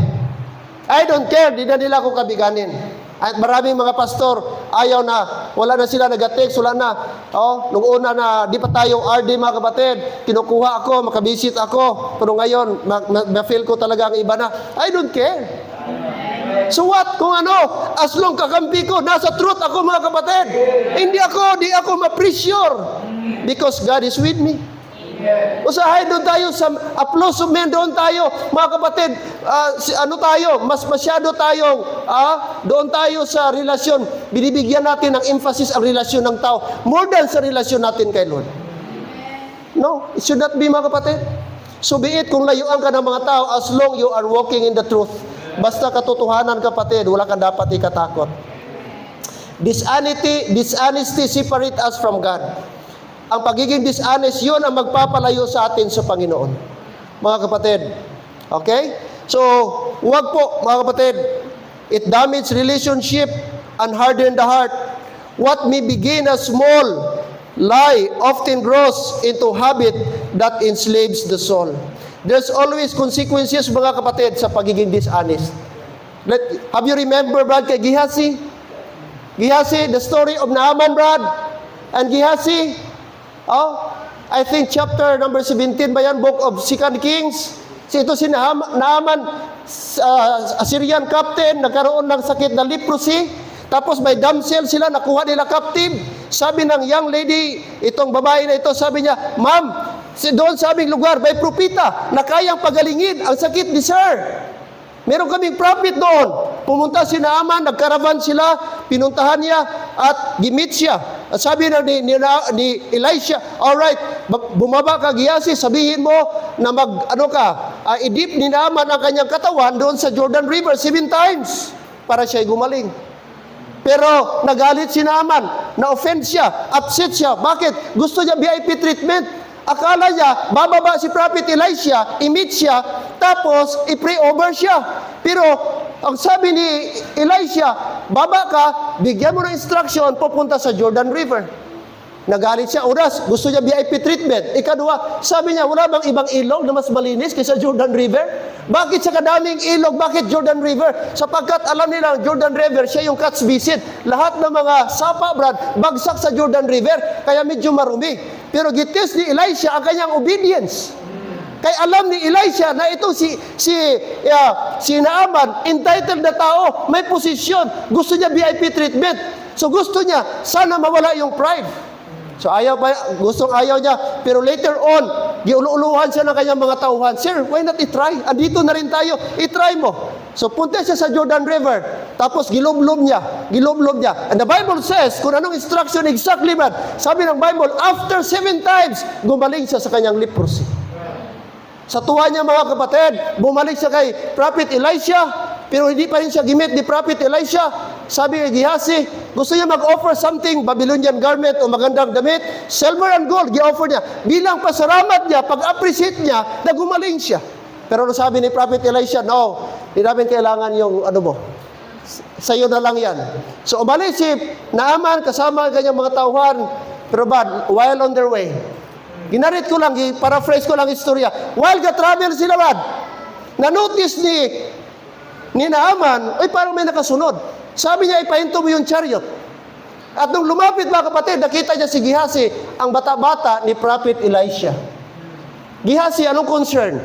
I don't care, di na nila ako kabiganin. At maraming mga pastor, ayaw na, wala na sila nag-text, wala na. Oh, nung una na, di pa tayo RD mga kapatid, kinukuha ako, makabisit ako, pero ngayon, ma-feel ko talaga ang iba na. I don't care. So what? Kung ano, as long kakampi ko, nasa truth ako mga kapatid. Di ako ma-pressure. Because God is with me. Usahay doon tayo sa applause of men, doon tayo mga kapatid, mas masyado tayong doon tayo sa relasyon, binibigyan natin ng emphasis ang relasyon ng tao more than sa relasyon natin kay Lord. No, it should not be, mga kapatid. So be it, kung layuan ka ng mga tao, as long you are walking in the truth, basta katotohanan, kapatid, wala kang dapat ikatakot. Dishonesty separate us from God. Ang pagiging dishonest, yun ang magpapalayo sa atin sa Panginoon. Mga kapatid. Okay? So, huwag po, mga kapatid. It damages relationship and harden the heart. What may begin as small lie often grows into habit that enslaves the soul. There's always consequences, mga kapatid, sa pagiging dishonest. Have you remember, Brad, kay Gehazi? Gehazi, the story of Naaman, Brad? And Gehazi, I think chapter number 17 ba yan, book of 2 Kings. Ito si Naaman, Assyrian captain, nagkaroon ng sakit na leprosy. Tapos may damsel sila, nakuha nila captive. Sabi ng young lady, itong babae na ito, sabi niya, Ma'am, doon sa aming lugar, may propita na kayang pagalingin ang sakit ni Sir. Meron kaming prophet doon. Pumunta si Naaman, nagkaravan sila, pinuntahan niya at gimit siya. At sabi ni Elisha, alright, bumaba ka, Gehazi, sabihin mo na i-dip ni Naaman ang kanyang katawan doon sa Jordan River 7 times para siya'y gumaling. Pero nagalit si Naaman, na-offend siya, upset siya. Bakit? Gusto niya VIP treatment. Akala niya, bababa si Prophet Elisha, i-meet siya, tapos i-pray over siya. Pero, ang sabi ni Elisha, baba ka, bigyan mo ng instruction, pupunta sa Jordan River. Nagalit siya, oras, gusto niya VIP treatment. Ikadua, sabi niya, wala bang ibang ilog na mas malinis kaysa Jordan River? Bakit sa kadaming ilog, bakit Jordan River? Sapagkat alam nila, Jordan River, siya yung catch visit. Lahat ng mga sapa, Brad, bagsak sa Jordan River, kaya medyo marumi. Pero gitis ni Elisha ang kanyang obedience. Kaya alam ni Elisha na ito si Naaman, entitled na tao, may posisyon, gusto niya VIP treatment. So gusto niya, sana mawala yung pride. So ayaw pa, gustong ayaw niya. Pero later on, giulu-uluhan siya ng kanyang mga tauhan. Sir, why not i-try? Andito na rin tayo, i-try mo. So punta siya sa Jordan River. Tapos gilublob niya. And the Bible says, kung anong instruction exactly man, sabi ng Bible, after 7 times, gumaling siya sa kanyang leprosy. Sa tuwa niya mga kapatid, bumalik siya kay Prophet Elisha, pero hindi pa rin siya gimit ni Prophet Elisha. Sabi kay Gehazi, gusto niya mag-offer something, Babylonian garment o magandang damit, silver and gold, gi-offer niya. Bilang pasalamat niya, pag-appreciate niya, na gumaling siya. Pero sabi ni Prophet Elisha, no, hindi namin kailangan yung ano mo. Sa'yo na lang yan. So umalis si Naaman kasama ang kanyang mga tauhan, pero while on their way, ginarit ko lang, paraphrase ko lang istorya. While ga-travel sila na-notice ni Naaman, ay parang may nakasunod. Sabi niya, ipahinto mo yung chariot. At nung lumapit mga kapatid, nakita niya si Gehazi, ang bata-bata ni Prophet Elisha. Gehazi, anong concern?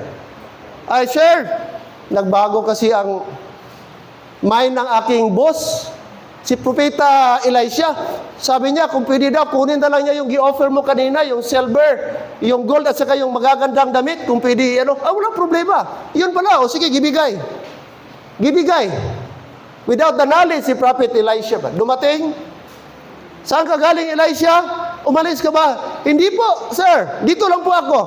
Ay, sir, nagbago kasi ang mind ng aking boss, si Propeta Elisha. Sabi niya, kung pwede daw, kunin na lang niya yung gi-offer mo kanina, yung silver, yung gold, at saka yung magagandang damit, kung pwede, walang problema. Yun pala, sige, gibigay. Without the knowledge, si Prophet Elisha ba? Dumating, saan ka galing, Elisha? Umalis ka ba? Hindi po, sir, dito lang po ako.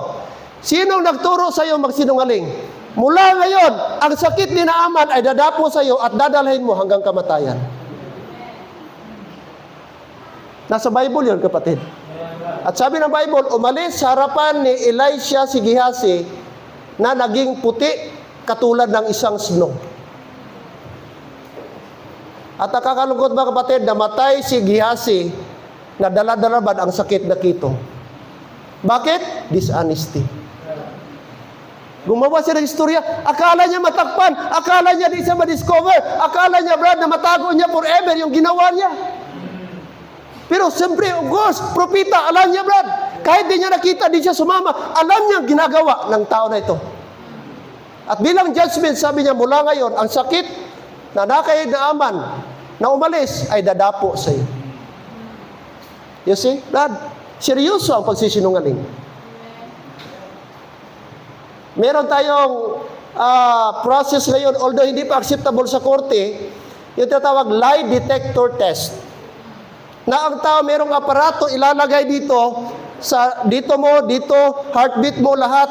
Sinong nagturo sa iyo magsinungaling? Mula ngayon, ang sakit ni Naaman ay dadapo sa iyo at dadalhin mo hanggang kamatayan. Nasa Bible yun, kapatid. At sabi ng Bible, umalis sa harapan ni Elisha si Gehazi na naging puti katulad ng isang snow. At nakakalungkot mga kapatid, namatay si Gehazi na dala-dala ba ang sakit na kitong. Bakit? Dishonesty. Gumawa siya ng istorya. Akala niya matakpan. Akala niya di siya ma-discover. Akala niya, Brad, na matago niya forever yung ginawa niya. Pero siyempre, of course, propita, alam niya, Brad. Kahit di niya nakita, di siya sumama. Alam niya ang ginagawa ng tao na ito. At bilang judgment, sabi niya, mula ngayon, ang sakit na nakay Naaman na umalis ay dadapo sa iyo. You see, Brad, seryoso ang pagsisinungaling. Meron tayong process ngayon, although hindi pa acceptable sa korte, yung tinatawag lie detector test. Na ang tao merong aparato ilalagay dito, dito mo, dito, heartbeat mo, lahat.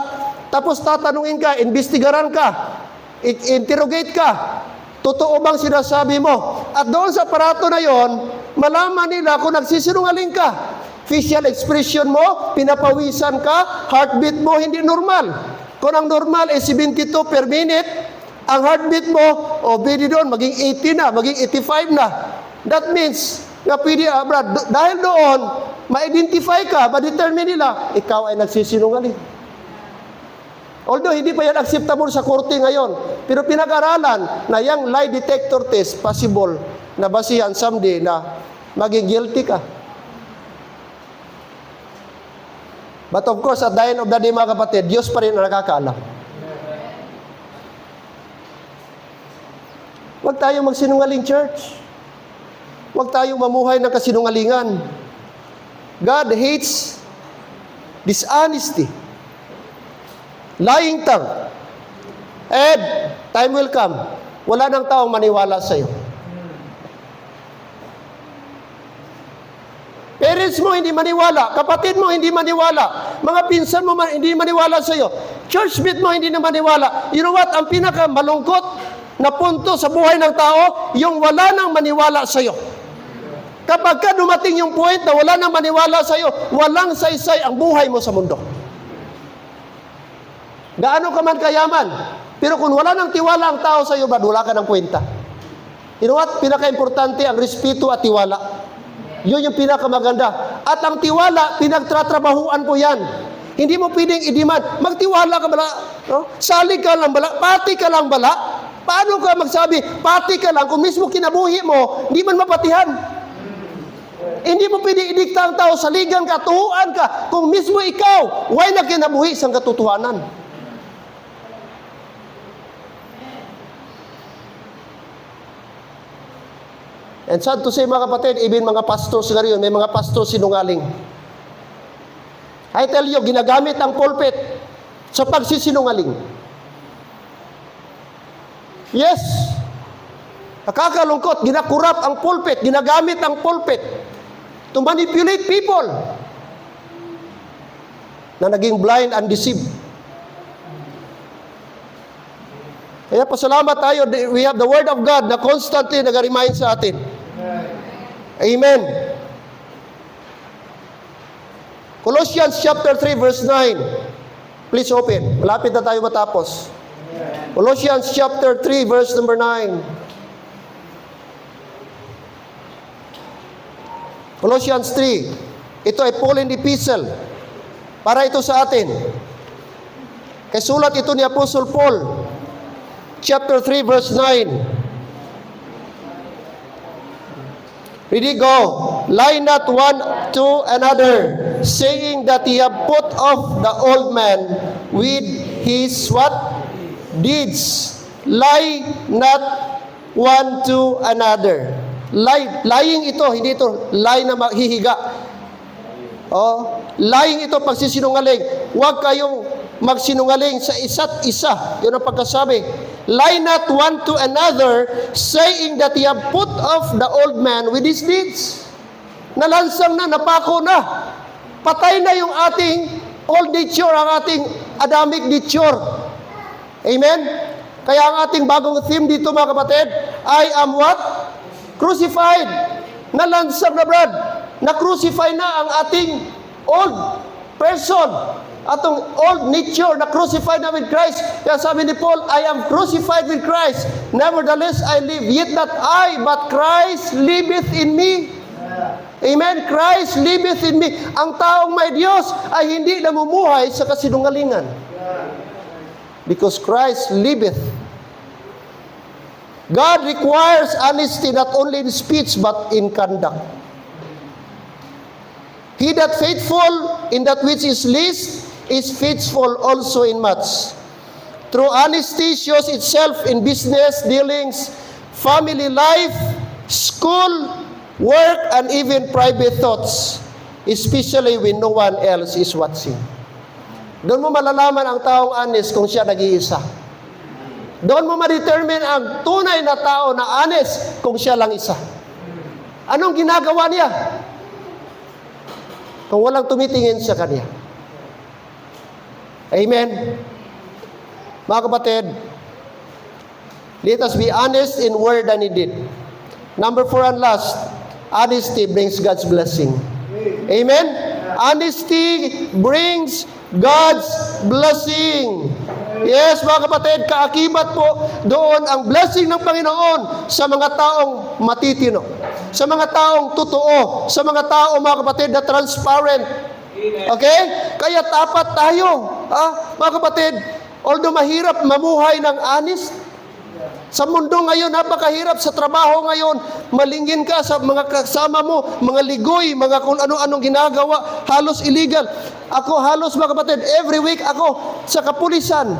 Tapos tatanungin ka, investigaran ka, interrogate ka, totoo bang sinasabi mo? At doon sa aparato na yon, malaman nila kung nagsisinungaling ka. Facial expression mo, pinapawisan ka, heartbeat mo hindi normal. Kung ang normal ay 72 per minute, ang heartbeat mo, pwede doon, maging 80 na, maging 85 na. That means, nga pwede, Brad, dahil doon, ma-identify ka, ma-determine nila, ikaw ay nagsisinungaling. Although, hindi pa yan acceptable sa korte ngayon, pero pinag-aralan na yung lie detector test, possible na basihan someday na maging guilty ka. But of course, at the end of the day, mga kapatid, Diyos pa rin ang nakakaalam. Huwag tayong magsinungaling, church. Huwag tayong mamuhay ng kasinungalingan. God hates dishonesty, lying tongue. And time will come, wala nang taong maniwala sa iyo. Parents mo hindi maniwala, kapatid mo hindi maniwala, mga pinsan mo hindi maniwala sa iyo, churchmate mo hindi na maniwala. You know what? Ang pinakamalungkot na punto sa buhay ng tao, yung wala nang maniwala sa iyo. Kapag ka dumating yung point na wala nang maniwala sa iyo, walang saysay ang buhay mo sa mundo. Gaano ka man kayaman, pero kung wala nang tiwala ang tao sa iyo, wala ka ng kwenta. You know what? Pinaka-importante ang respeto at tiwala. Yun yung pinakamaganda. At ang tiwala, pinagtratrabahuan po yan. Hindi mo pwedeng i-demand, magtiwala ka bala, no? Salig ka lang bala, pati ka lang bala. Paano ka magsabi, pati ka lang, kung mismo kinabuhi mo, hindi man mapatihan. Hindi mo pwedeng idikta ang tao, saligan ka, tuhuan ka, kung mismo ikaw, why na kinabuhi sa katotohanan? And sad to say mga kapatid, even mga pastors ngayon, may mga pastors sinungaling. I tell you, ginagamit ang pulpit sa pagsisinungaling. Yes. Nakakalungkot, ginakurap ang pulpit, ginagamit ang pulpit to manipulate people na naging blind and deceived. Kaya pasalamat tayo, we have the Word of God na constantly nag-remind sa atin. Amen. Colossians chapter 3 verse 9. Please open. Malapit na tayo matapos. Colossians chapter 3 verse number 9. Colossians 3. Ito ay Pauline epistle. Para ito sa atin. Kay sulat ito ni Apostle Paul. Chapter 3 verse 9. Ready, go. Lie not one to another, saying that ye have put off the old man with his what? Deeds. Lie not one to another. Lying ito, hindi ito lie na maghihiga. Oh, lying ito pagsisinungaling. Huwag kayong magsinungaling sa isa't isa. Yun ang pagkasabi. Lie not one to another, saying that ye have put off the old man with his deeds. Nalansang na, napako na. Patay na yung ating old nature, ang ating Adamic nature. Amen? Kaya ang ating bagong theme dito, mga kapatid, I am what? Crucified. Nalansang na, Brad. Na-crucify na ang ating old person. Atong old nature na crucified na with Christ. Kaya sabi ni Paul, I am crucified with Christ. Nevertheless, I live. Yet not I, but Christ liveth in me. Amen? Christ liveth in me. Ang taong may Diyos ay hindi namumuhay sa kasinungalingan. Because Christ liveth. God requires honesty not only in speech but in conduct. He that faithful in that which is least is faithful also in much. True honesty shows itself in business dealings, family life, school, work, and even private thoughts, especially when no one else is watching. Doon mo malalaman ang taong honest kung siya nag-iisa. Doon mo ma-determine ang tunay na tao na honest kung siya lang isa. Anong ginagawa niya? Kung walang tumitingin sa kanya. Amen. Mga kapatid, let us be honest in word and in deed. Number 4 and last, honesty brings God's blessing. Amen? Honesty brings God's blessing. Yes, mga kapatid, kaakibat po doon ang blessing ng Panginoon sa mga taong matitino, sa mga taong totoo, sa mga taong, mga kapatid, na transparent. Okay? Kaya tapat tayo. Mga kapatid, although mahirap mamuhay ng honest, sa mundo ngayon, napakahirap sa trabaho ngayon, malingin ka sa mga kasama mo, mga ligoy, mga kung ano-anong ginagawa, halos illegal. Ako halos, mga kapatid, every week ako sa kapulisan.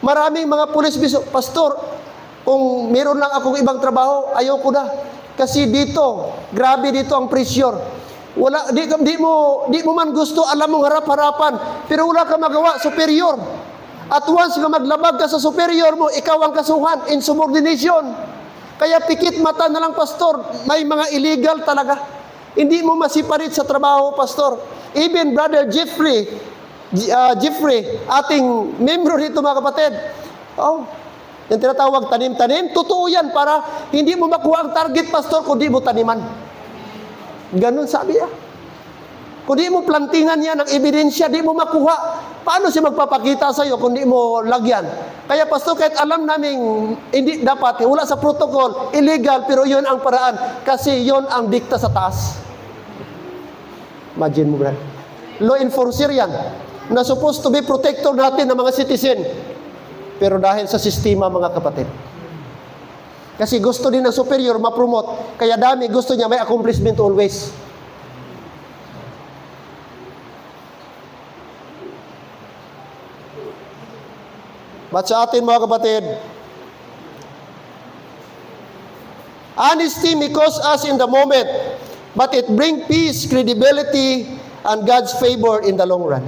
Maraming mga pulis, pastor, kung meron lang akong ibang trabaho, ayoko na. Kasi dito, grabe dito ang pressure. Wala, di mo man gusto, alam mong harap-harapan, pero wala ka magawa, superior. At once nga maglabag ka sa superior mo, ikaw ang kasuhan, insubordination. Kaya pikit mata na lang, pastor, may mga illegal talaga. Hindi mo masiparit sa trabaho, pastor. Even Brother Jeffrey, ating membro dito, mga kapatid. Yung tinatawag tanim-tanim, totoo yan para hindi mo makuha ang target, pastor, kung di mo taniman. Ganun sabi niya. Kung di mo plantingan yan ng ebidensya, di mo makuha. Paano siya magpapakita sa iyo kung di mo lagyan? Kaya pastor, kahit alam namin hindi dapat, wala sa protocol, illegal, pero yun ang paraan. Kasi yun ang dikta sa taas. Imagine mo, brad. Law enforcer yan, na supposed to be protector natin ng mga citizen. Pero dahil sa sistema, mga kapatid. Kasi gusto din ng superior ma-promote. Kaya dami gusto niya may accomplishment always. But sa atin, mga kapatid, honesty may cost us in the moment, but it bring peace, credibility, and God's favor in the long run.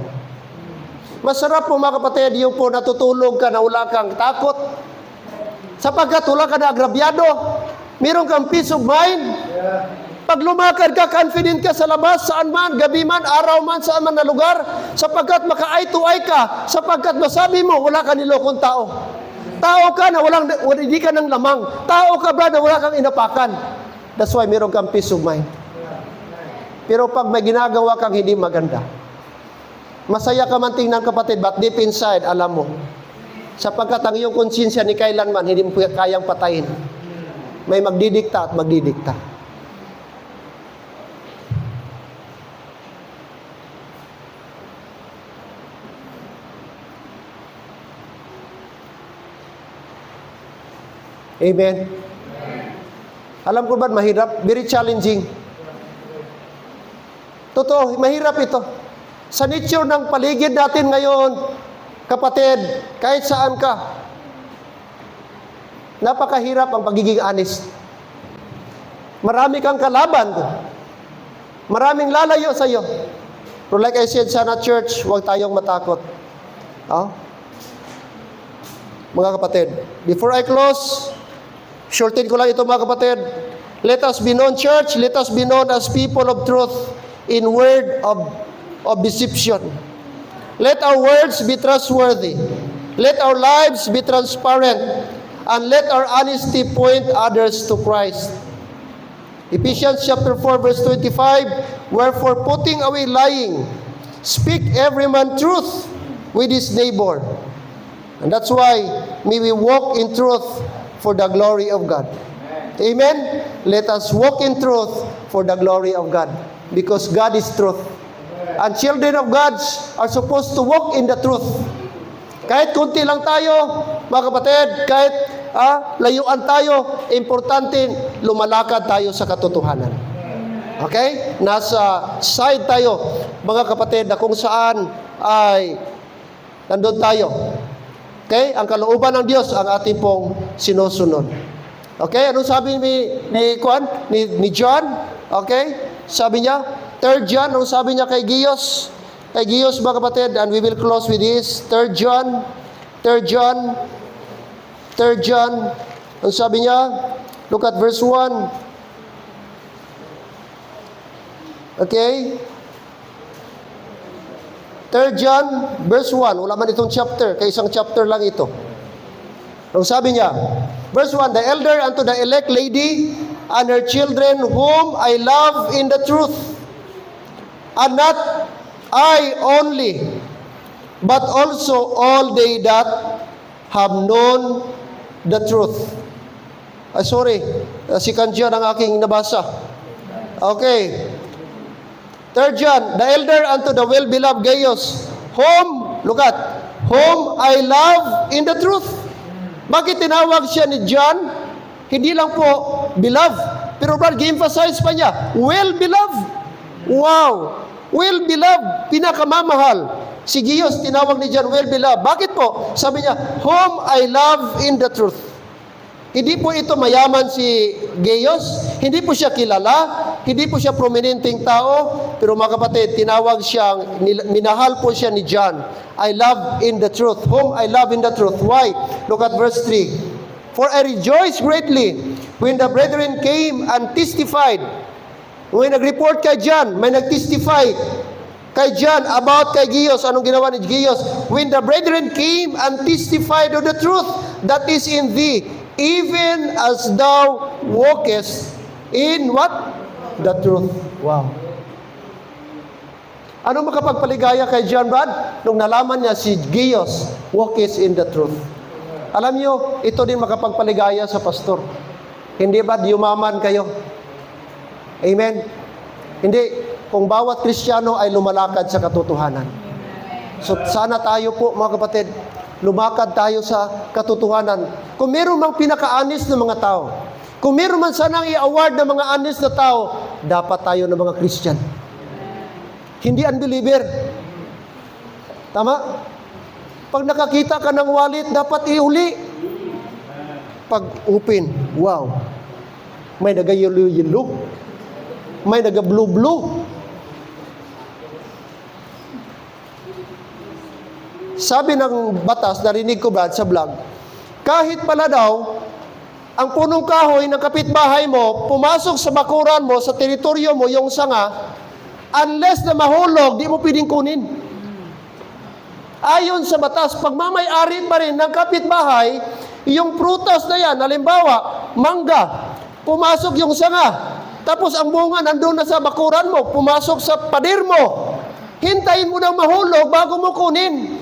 Masarap po mga kapatid, yung po natutulog ka na wala kang takot. Sapagkat wala ka na agrabyado. Meron kang peace of mind. Pag lumakad ka, confident ka sa labas, saan man, gabi man, araw man, saan man na lugar, sapagkat maka-eye to eye ka, sapagkat masabi mo, wala ka nilokong tao. Tao ka na hindi ka ng lamang. Tao ka ba na wala kang inapakan. That's why meron kang peace of mind. Pero pag may ginagawa kang hindi maganda, masaya ka man tingnan kapatid, but deep inside, alam mo, sapagkat ang iyong konsyensya ni kailanman, hindi mo kayang patayin. May magdidikta at magdidikta. Amen. Alam ko ba, mahirap? Very challenging. Totoo, mahirap ito. Sa nature ng paligid natin ngayon, kapatid, kahit saan ka, napakahirap ang pagiging honest. Marami kang kalaban. Maraming lalayo sa iyo. Pero like I said, sana church, huwag tayong matakot. Mga kapatid, before I close, shorten ko lang ito mga kapatid. Let us be known, church. Let us be known as people of truth in word of deception. Let our words be trustworthy. Let our lives be transparent. And let our honesty point others to Christ. Ephesians chapter 4 verse 25, wherefore putting away lying, speak every man truth with his neighbor. And that's why may we walk in truth for the glory of God. Amen? Let us walk in truth for the glory of God. Because God is truth. And children of God are supposed to walk in the truth. Kahit kunti lang tayo, mga kapatid, kahit layuan tayo, importante lumalakad tayo sa katotohanan. Okay? Nasa side tayo, mga kapatid, na kung saan ay nandun tayo. Okay? Ang kalooban ng Diyos ang ating pong sinusunod. Okay? Anong sabi ni John? Okay? Sabi niya, 3 John, anong sabi niya kay Giyos? Kay Giyos, mga kapatid, and we will close with this. 3 John, anong sabi niya? Look at verse 1. Okay? 3 John, verse 1. Wala man itong chapter, kaya isang chapter lang ito. Ang sabi niya, verse 1, the elder unto the elect lady and her children whom I love in the truth, and not I only, but also all they that have known the truth. Si Kanjan ang aking nabasa. Okay. 3 John, the elder unto the well-beloved Gaius, whom I love in the truth. Bakit tinawag siya ni John? Hindi lang po beloved, pero brad, gi-emphasize pa niya, well-beloved. Wow! Well-beloved, pinakamamahal. Si Gaius, tinawag ni John, well-beloved. Bakit po? Sabi niya, whom I love in the truth. Hindi po ito mayaman si Gaius, hindi po siya kilala, hindi po siya prominenteng tao, pero mga kapatid, tinawag siyang, minahal po siya ni John. I love in the truth. Whom I love in the truth. Why? Look at verse 3. For I rejoiced greatly when the brethren came and testified. When nag-report kay John, may nag-testify kay John about kay Gaius. Anong ginawa ni Gaius? When the brethren came and testified of the truth that is in thee, even as thou walkest in what? The truth. Wow. Ano makapagpaligaya kay John, Brad? Nung nalaman niya si Gaius walkest in the truth. Alam niyo, ito din makapagpaligaya sa pastor. Hindi ba yumaman kayo? Amen? Hindi. Kung bawat Kristiyano ay lumalakad sa katotohanan. So sana tayo po, mga kapatid, lumakad tayo sa katotohanan. Kung meron mang pinaka-honest na mga tao, kung meron man sanang i-award ng mga honest na tao, dapat tayo ng mga Christian. Hindi unbeliever. Tama? Pag nakakita ka ng wallet, dapat iuli. Pag open, wow. May naga-yellow-yellow. May naga-blue-blue. sabi ng batas, narinig ko Brad sa vlog, kahit pala daw, ang punong kahoy ng kapitbahay mo, pumasok sa bakuran mo, sa teritoryo mo, yung sanga, unless na mahulog, di mo pwedeng kunin. Ayon sa batas, pagmamay-ari pa rin ng kapitbahay, yung prutas na yan, halimbawa, mangga, pumasok yung sanga, tapos ang bunga nandun na sa bakuran mo, pumasok sa pader mo, hintayin mo na mahulog bago mo kunin.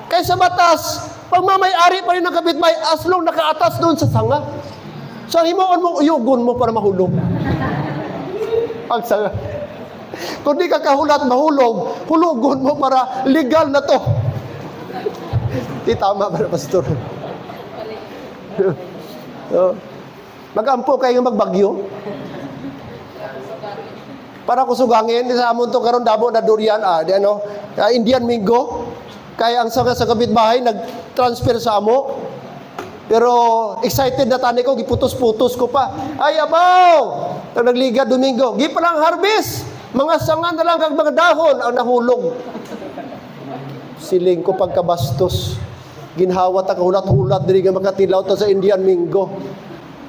Kaya sa batas, pagmamay-ari pa rin ng kapitbahay, as long nakaatas doon sa sanga. So, himuon mo, uyugon mo para mahulog. Ang sanga. Kung di ka kahulat mahulog, hulugon mo para legal na to. Di tama ba na, Pastor? Mag-ampo kayo magbagyo. Para kusugangin sa amon to karon dabo na durian Indian Mingo. Kaya ang sanga sa kapitbahay nag-transfer sa amo. Pero excited na tani ko, giputos-putos ko pa. Ay abaw! Nagliga Domingo. Gi pa lang harvest. Mga sanga na lang kag mga dahon ang nahulog. Siling ko pagkabastos. Ginhawa ta kahulat-hulat diri nga makatilaw to sa Indian Mingo.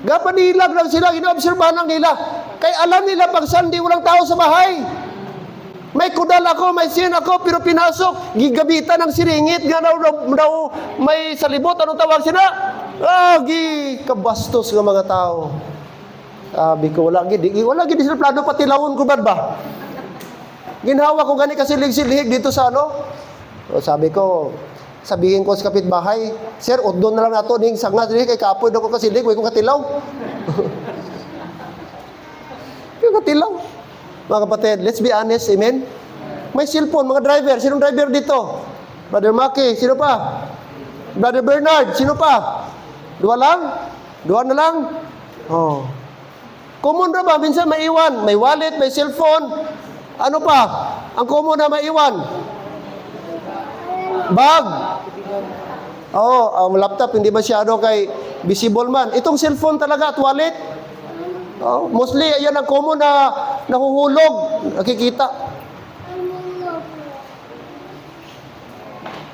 Gapanilag lang sila, inoobserbahan lang nila. Kay alam nila pag Sunday walang tao sa bahay. May kudal ako, may sin ako, pero pinasok, gigabitan ng siringit, nga daw may salibot, anong tawag sila? Kabastos ng mga tao. Sabi ko, wala gid sila plano patilawon ko ba? Ginhawa ko gani kasilig-silig dito sa O sabi ko, sabihin ko sa kapitbahay, Sir, udon na lang nato ning sanga diri kay kapoy daw ko kasilig, way ko katilaw. Yung katilaw. Mga kapatid, let's be honest, amen? May cellphone, mga driver. Sinong driver dito? Brother Maki, sino pa? Brother Bernard, sino pa? Dua lang? Dua na lang? Oh. Common na ba? Minsan may iwan. May wallet, may cellphone. Ano pa? Ang common na may iwan. Bag. Ang laptop, hindi masyado kay visible man. Itong cellphone talaga at wallet. Mostly, yan ang common na nahuhulog. Nakikita.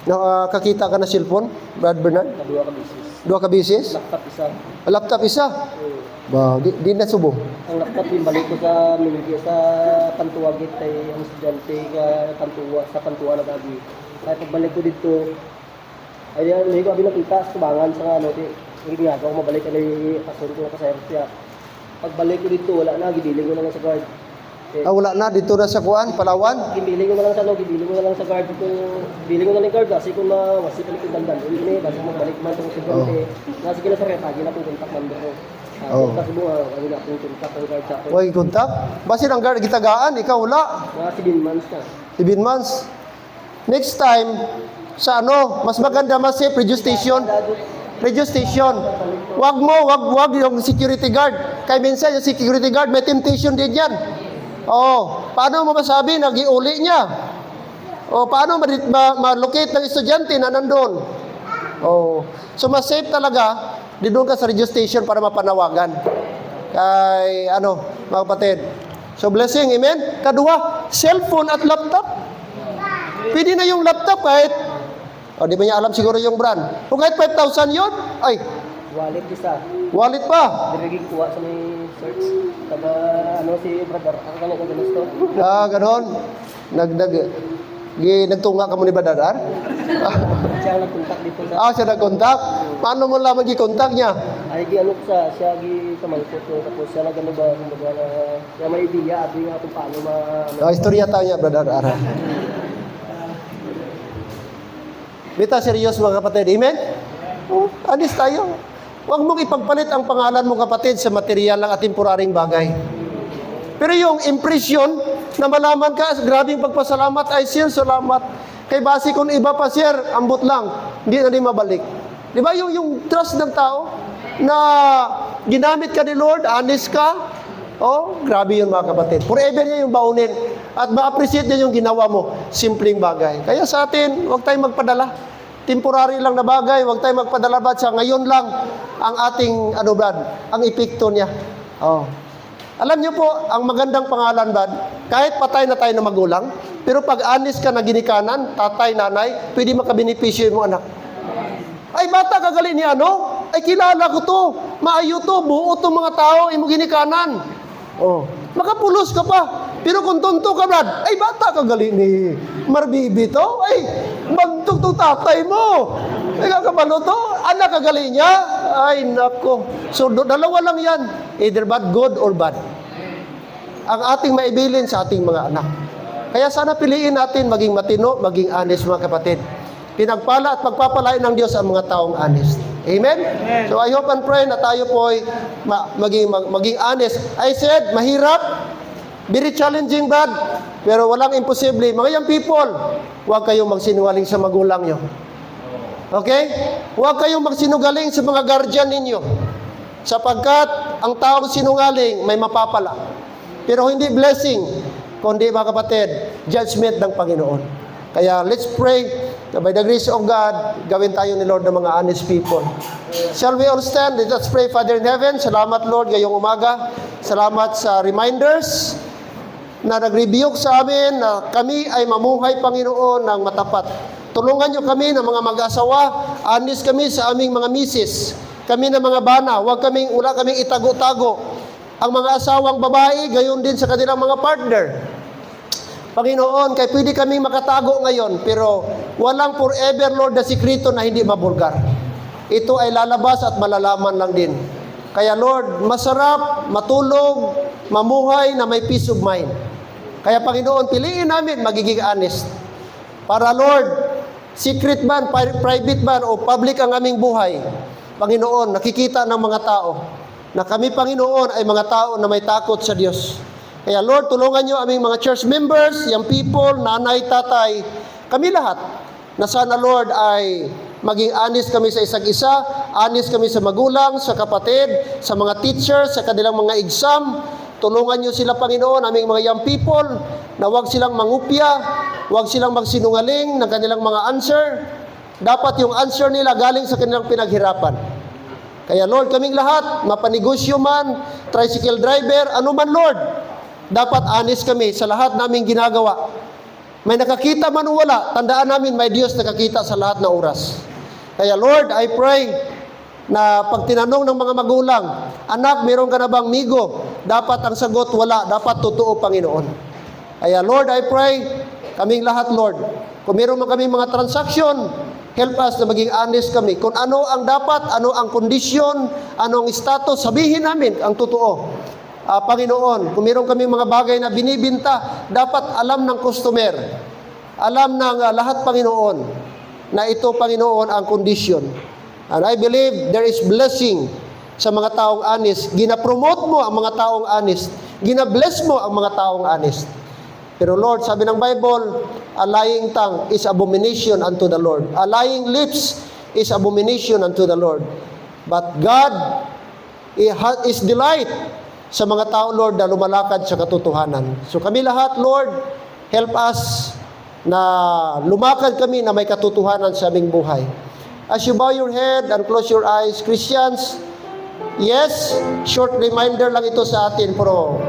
Nakakita ka na cellphone, Brad Bernard? Dua ka bisis? Laptop isa. Laptop isa? Ba, di na subo. Ang laptop yung balik ko sa Milgya sa Pantuwagit ay ang estudyante sa Pantuwa na gabi. Kaya pagbalik ko dito, ay hindi ko abi nakita sa tubangan sa hindi nga ako mabalik ka na yung asunto na kasayar siya. Pagbalik ko dito, wala na, gibiling ko na lang sa guard. Wala na, dito na sa Kuan, Palawan? Gibiling ko na lang sa gibiling ko na lang sa guard. Gibiling ko na lang guard, kasi kung mawasi ka likod dandan, hindi na basta magbalik man itong estudyante. Nasa kila sa reta, gina kong kontak number ko. Kasi mo, ano na akong kontak ng guard sa akin. Huwag kontak? Basin ang guard, gitagaan, ikaw wala. Mga 7 months na. 7 months. Next time, sa mas maganda mas safe, radio station. Radio station. Wag yung security guard. Kaya minsan yung security guard, may temptation din yan. Paano mo masabi na giuli niya? Paano ma-locate ng estudyante na nandun? So mas safe talaga, di doon ka sa radio station para mapanawagan. Kay, mga kapatid. So blessing, amen? Kadua, cellphone at laptop. Pwede na yung laptop kahit, di ba niya alam siguro yung brand. Kung kahit 5,000 yun, Wallet isa. wallet pa. Dirigig kuha sa may search. Taga, si brother. Ang kanya kong gusto. Ganon. Nagtunga ka mo ni Badadar? Siya ang nagkontak dito sa... Siya nag-contact? Paano mo lamang i-contact niya? Ay, siya kamalipot ko. Tapos siya ba, kumbaga na... Siya may idea, abi nga kung paano Istorya tayo niya, Badadar. Bita, serious mga kapatid. Amen? Anis tayo. Huwag mong ipagpalit ang pangalan mo kapatid sa material lang at temporaring bagay. Pero yung impression na malaman ka, grabing pagpasalamat, ay sir, salamat. Kay base kung iba pa sir, ambot lang, hindi na din mabalik. Di ba yung trust ng tao na ginamit ka ni Lord, honest ka, grabe yun mga kapatid. Forever niya yung baunin at ma-appreciate niya yung ginawa mo, simpleng bagay. Kaya sa atin, huwag tayong magpadala. Temporary lang na bagay, huwag tayong magpadala ba sa ngayon lang ang ating, Brad, ang epekto niya. Alam niyo po, ang magandang pangalan, Brad, kahit patay na tayo na magulang, Pero pag honest ka na ginikanan, tatay, nanay, pwede makabenepisyo mo anak. Ay, bata ka gali ni ano? Ay, kilala ko to. Maayo to. Buo to mga tao. Imo ginikanan. Oh. Makapulos ka pa. Pero kung tonto ka, Brad, ay, bata ka gali ni Marbibi to. Ay, magtog to tatay mo. Ay, kakabalo to. Anak ka gali niya. Ay, nako. So, dalawa lang yan. Either bad, good, or bad. Ang ating maibilin sa ating mga anak. Kaya sana piliin natin maging matino, maging honest, mga kapatid. Pinagpala at pagpapalain ng Diyos ang mga taong honest. Amen? So I hope and pray na tayo po ay maging honest. I said, mahirap, very challenging, Brad, pero walang imposible. Mga young people, huwag kayong magsinungaling sa magulang nyo. Okay? Huwag kayong magsinungaling sa mga guardian ninyo. Sapagkat ang taong sinungaling may mapapala. Pero hindi blessing, kundi mga kapatid, judgment ng Panginoon. Kaya let's pray na by the grace of God, gawin tayo ni Lord ng mga honest people. Shall we all stand? Let's pray, Father in heaven. Salamat, Lord, ngayong umaga. Salamat sa reminders na nag-rebuke sa amin na kami ay mamuhay, Panginoon, ng matapat. Tulungan niyo kami ng mga mag-asawa. Honest kami sa aming mga misis. Kami na mga bana. Wala kaming itago-tago. Ang mga asawang babae, gayon din sa kanilang mga partner. Panginoon, kaya pwede kaming makatago ngayon, pero walang forever, Lord, na sikreto na hindi mabulgar. Ito ay lalabas at malalaman lang din. Kaya, Lord, masarap, matulog, mamuhay na may peace of mind. Kaya, Panginoon, piliin namin magiging honest. Para, Lord, secret man, private man, o public ang aming buhay, Panginoon, nakikita ng mga tao na kami, Panginoon, ay mga tao na may takot sa Diyos. Kaya Lord, tulungan niyo aming mga church members, young people, nanay, tatay, kami lahat, na sana Lord ay maging honest kami sa isa't isa, honest kami sa magulang, sa kapatid, sa mga teachers, sa kanilang mga exam. Tulungan niyo sila, Panginoon, aming mga young people, na huwag silang mangupya, huwag silang magsinungaling ng kanilang mga answer. Dapat yung answer nila galing sa kanilang pinaghirapan. Kaya Lord, kaming lahat, mapanegosyo man, tricycle driver, ano man Lord, dapat honest kami sa lahat naming ginagawa. May nakakita man o wala, tandaan namin may Diyos nakakita sa lahat na oras. Kaya Lord, I pray na pag tinanong ng mga magulang, anak, meron ka na bang migo? Dapat ang sagot, wala. Dapat totoo, Panginoon. Kaya Lord, I pray, kaming lahat, Lord, kung meron man kaming mga transaction, help us na maging honest kami. Kung ano ang dapat, ano ang kondisyon, ano ang status, sabihin namin ang totoo. Panginoon, kung meron kami mga bagay na binibinta, dapat alam ng customer, alam ng lahat, Panginoon, na ito, Panginoon, ang kondisyon. And I believe there is blessing sa mga taong honest. Gina-promote mo ang mga taong honest. Gina-bless mo ang mga taong honest. Pero Lord, sabi ng Bible, a lying tongue is abomination unto the Lord. A lying lips is abomination unto the Lord. But God is delight sa mga tao, Lord, na lumalakad sa katotohanan. So kami lahat, Lord, help us na lumakad kami na may katotohanan sa aming buhay. As you bow your head and close your eyes, Christians, yes, short reminder lang ito sa atin, pero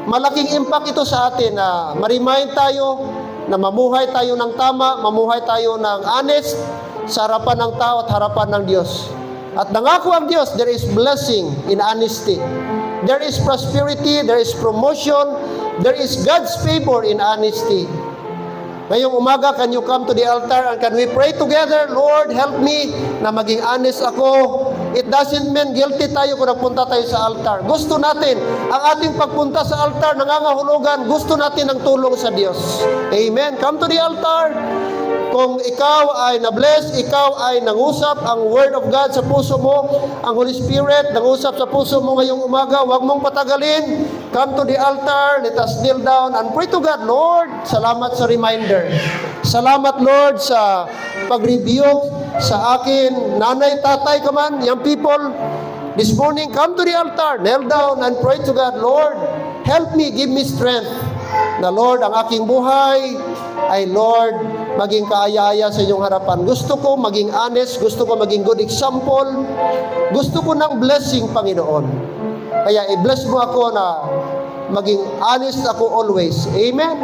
malaking impact ito sa atin na ma-remind tayo na mamuhay tayo ng tama, mamuhay tayo ng honest sa harapan ng tao at harapan ng Diyos. At nangako ang Diyos, there is blessing in honesty. There is prosperity, there is promotion, there is God's favor in honesty. Ngayong umaga, can you come to the altar and can we pray together? Lord, help me na maging honest ako. It doesn't mean guilty tayo kung nagpunta tayo sa altar. Gusto natin, ang ating pagpunta sa altar, nangangahulugan, gusto natin ng tulong sa Diyos. Amen. Come to the altar. Kung ikaw ay na-bless, ikaw ay nangusap ang Word of God sa puso mo, ang Holy Spirit nangusap sa puso mo ngayong umaga, huwag mong patagalin. Come to the altar, let us kneel down and pray to God. Lord, salamat sa reminder. Salamat, Lord, sa pag-rebuke sa akin, nanay, tatay ka man, young people. This morning, come to the altar, kneel down and pray to God. Lord, help me, give me strength. Na Lord, ang aking buhay ay Lord, maging kaaya-aya sa inyong harapan. Gusto ko maging honest, gusto ko maging good example, gusto ko ng blessing, Panginoon. Kaya i-bless mo ako na maging honest ako always. Amen.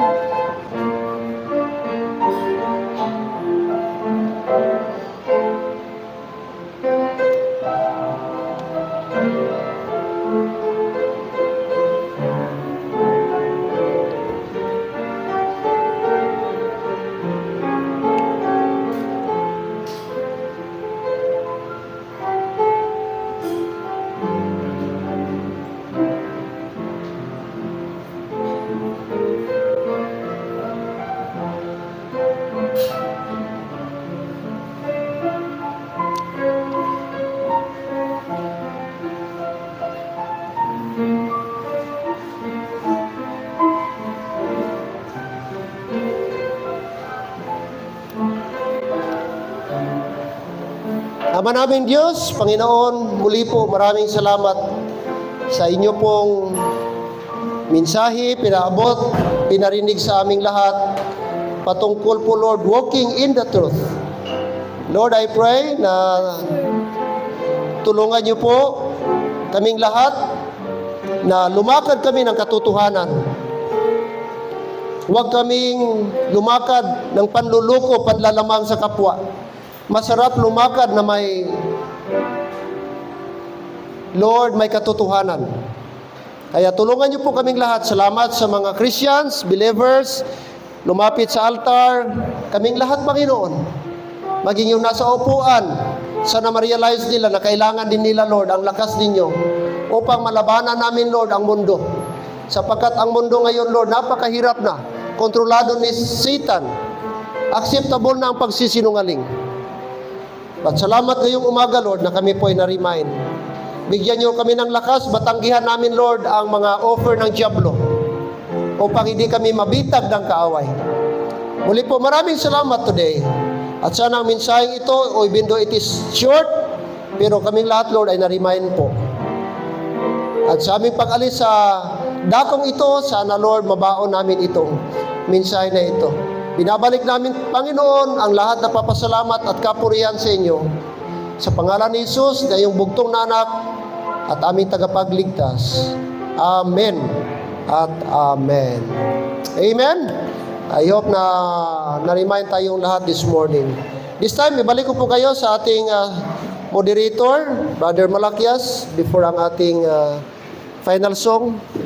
Ama namin Diyos, Panginoon, muli po maraming salamat sa inyo pong mensahe, pinaabot, pinarinig sa aming lahat patungkol po, Lord, walking in the truth. Lord, I pray na tulungan niyo po kaming lahat na lumakad kami ng katotohanan. Huwag kaming lumakad ng panluluko, panlalamang sa kapwa. Masarap lumakad na may, Lord, may katotohanan. Kaya tulungan niyo po kaming lahat. Salamat sa mga Christians, believers, lumapit sa altar. Kaming lahat, Panginoon. Maging yung nasa upuan, sana ma-realize nila na kailangan din nila, Lord, ang lakas ninyo upang malabanan namin, Lord, ang mundo. Sapagkat ang mundo ngayon, Lord, napakahirap na. Kontrolado ni Satan. Acceptable na ang pagsisinungaling. At salamat ngayong umaga, Lord, na kami po ay na-remind. Bigyan niyo kami ng lakas, batanggihan namin, Lord, ang mga offer ng Diablo upang hindi kami mabitag ng kaaway. Muli po, maraming salamat today. At sana ang mensaheng ito, even though it is short, pero kaming lahat, Lord, ay na-remind po. At sa aming pag-alis sa dakong ito, sana, Lord, mabaon namin itong mensahe na ito. Binabalik namin, Panginoon, ang lahat na papasalamat at kapurihan sa inyo. Sa pangalan ni Jesus, na iyong bugtong na anak at aming tagapagligtas. Amen at Amen. Amen. I hope na na-remind tayong lahat this morning. This time, ibalik ko po kayo sa ating moderator, Brother Malakias, before ang ating final song.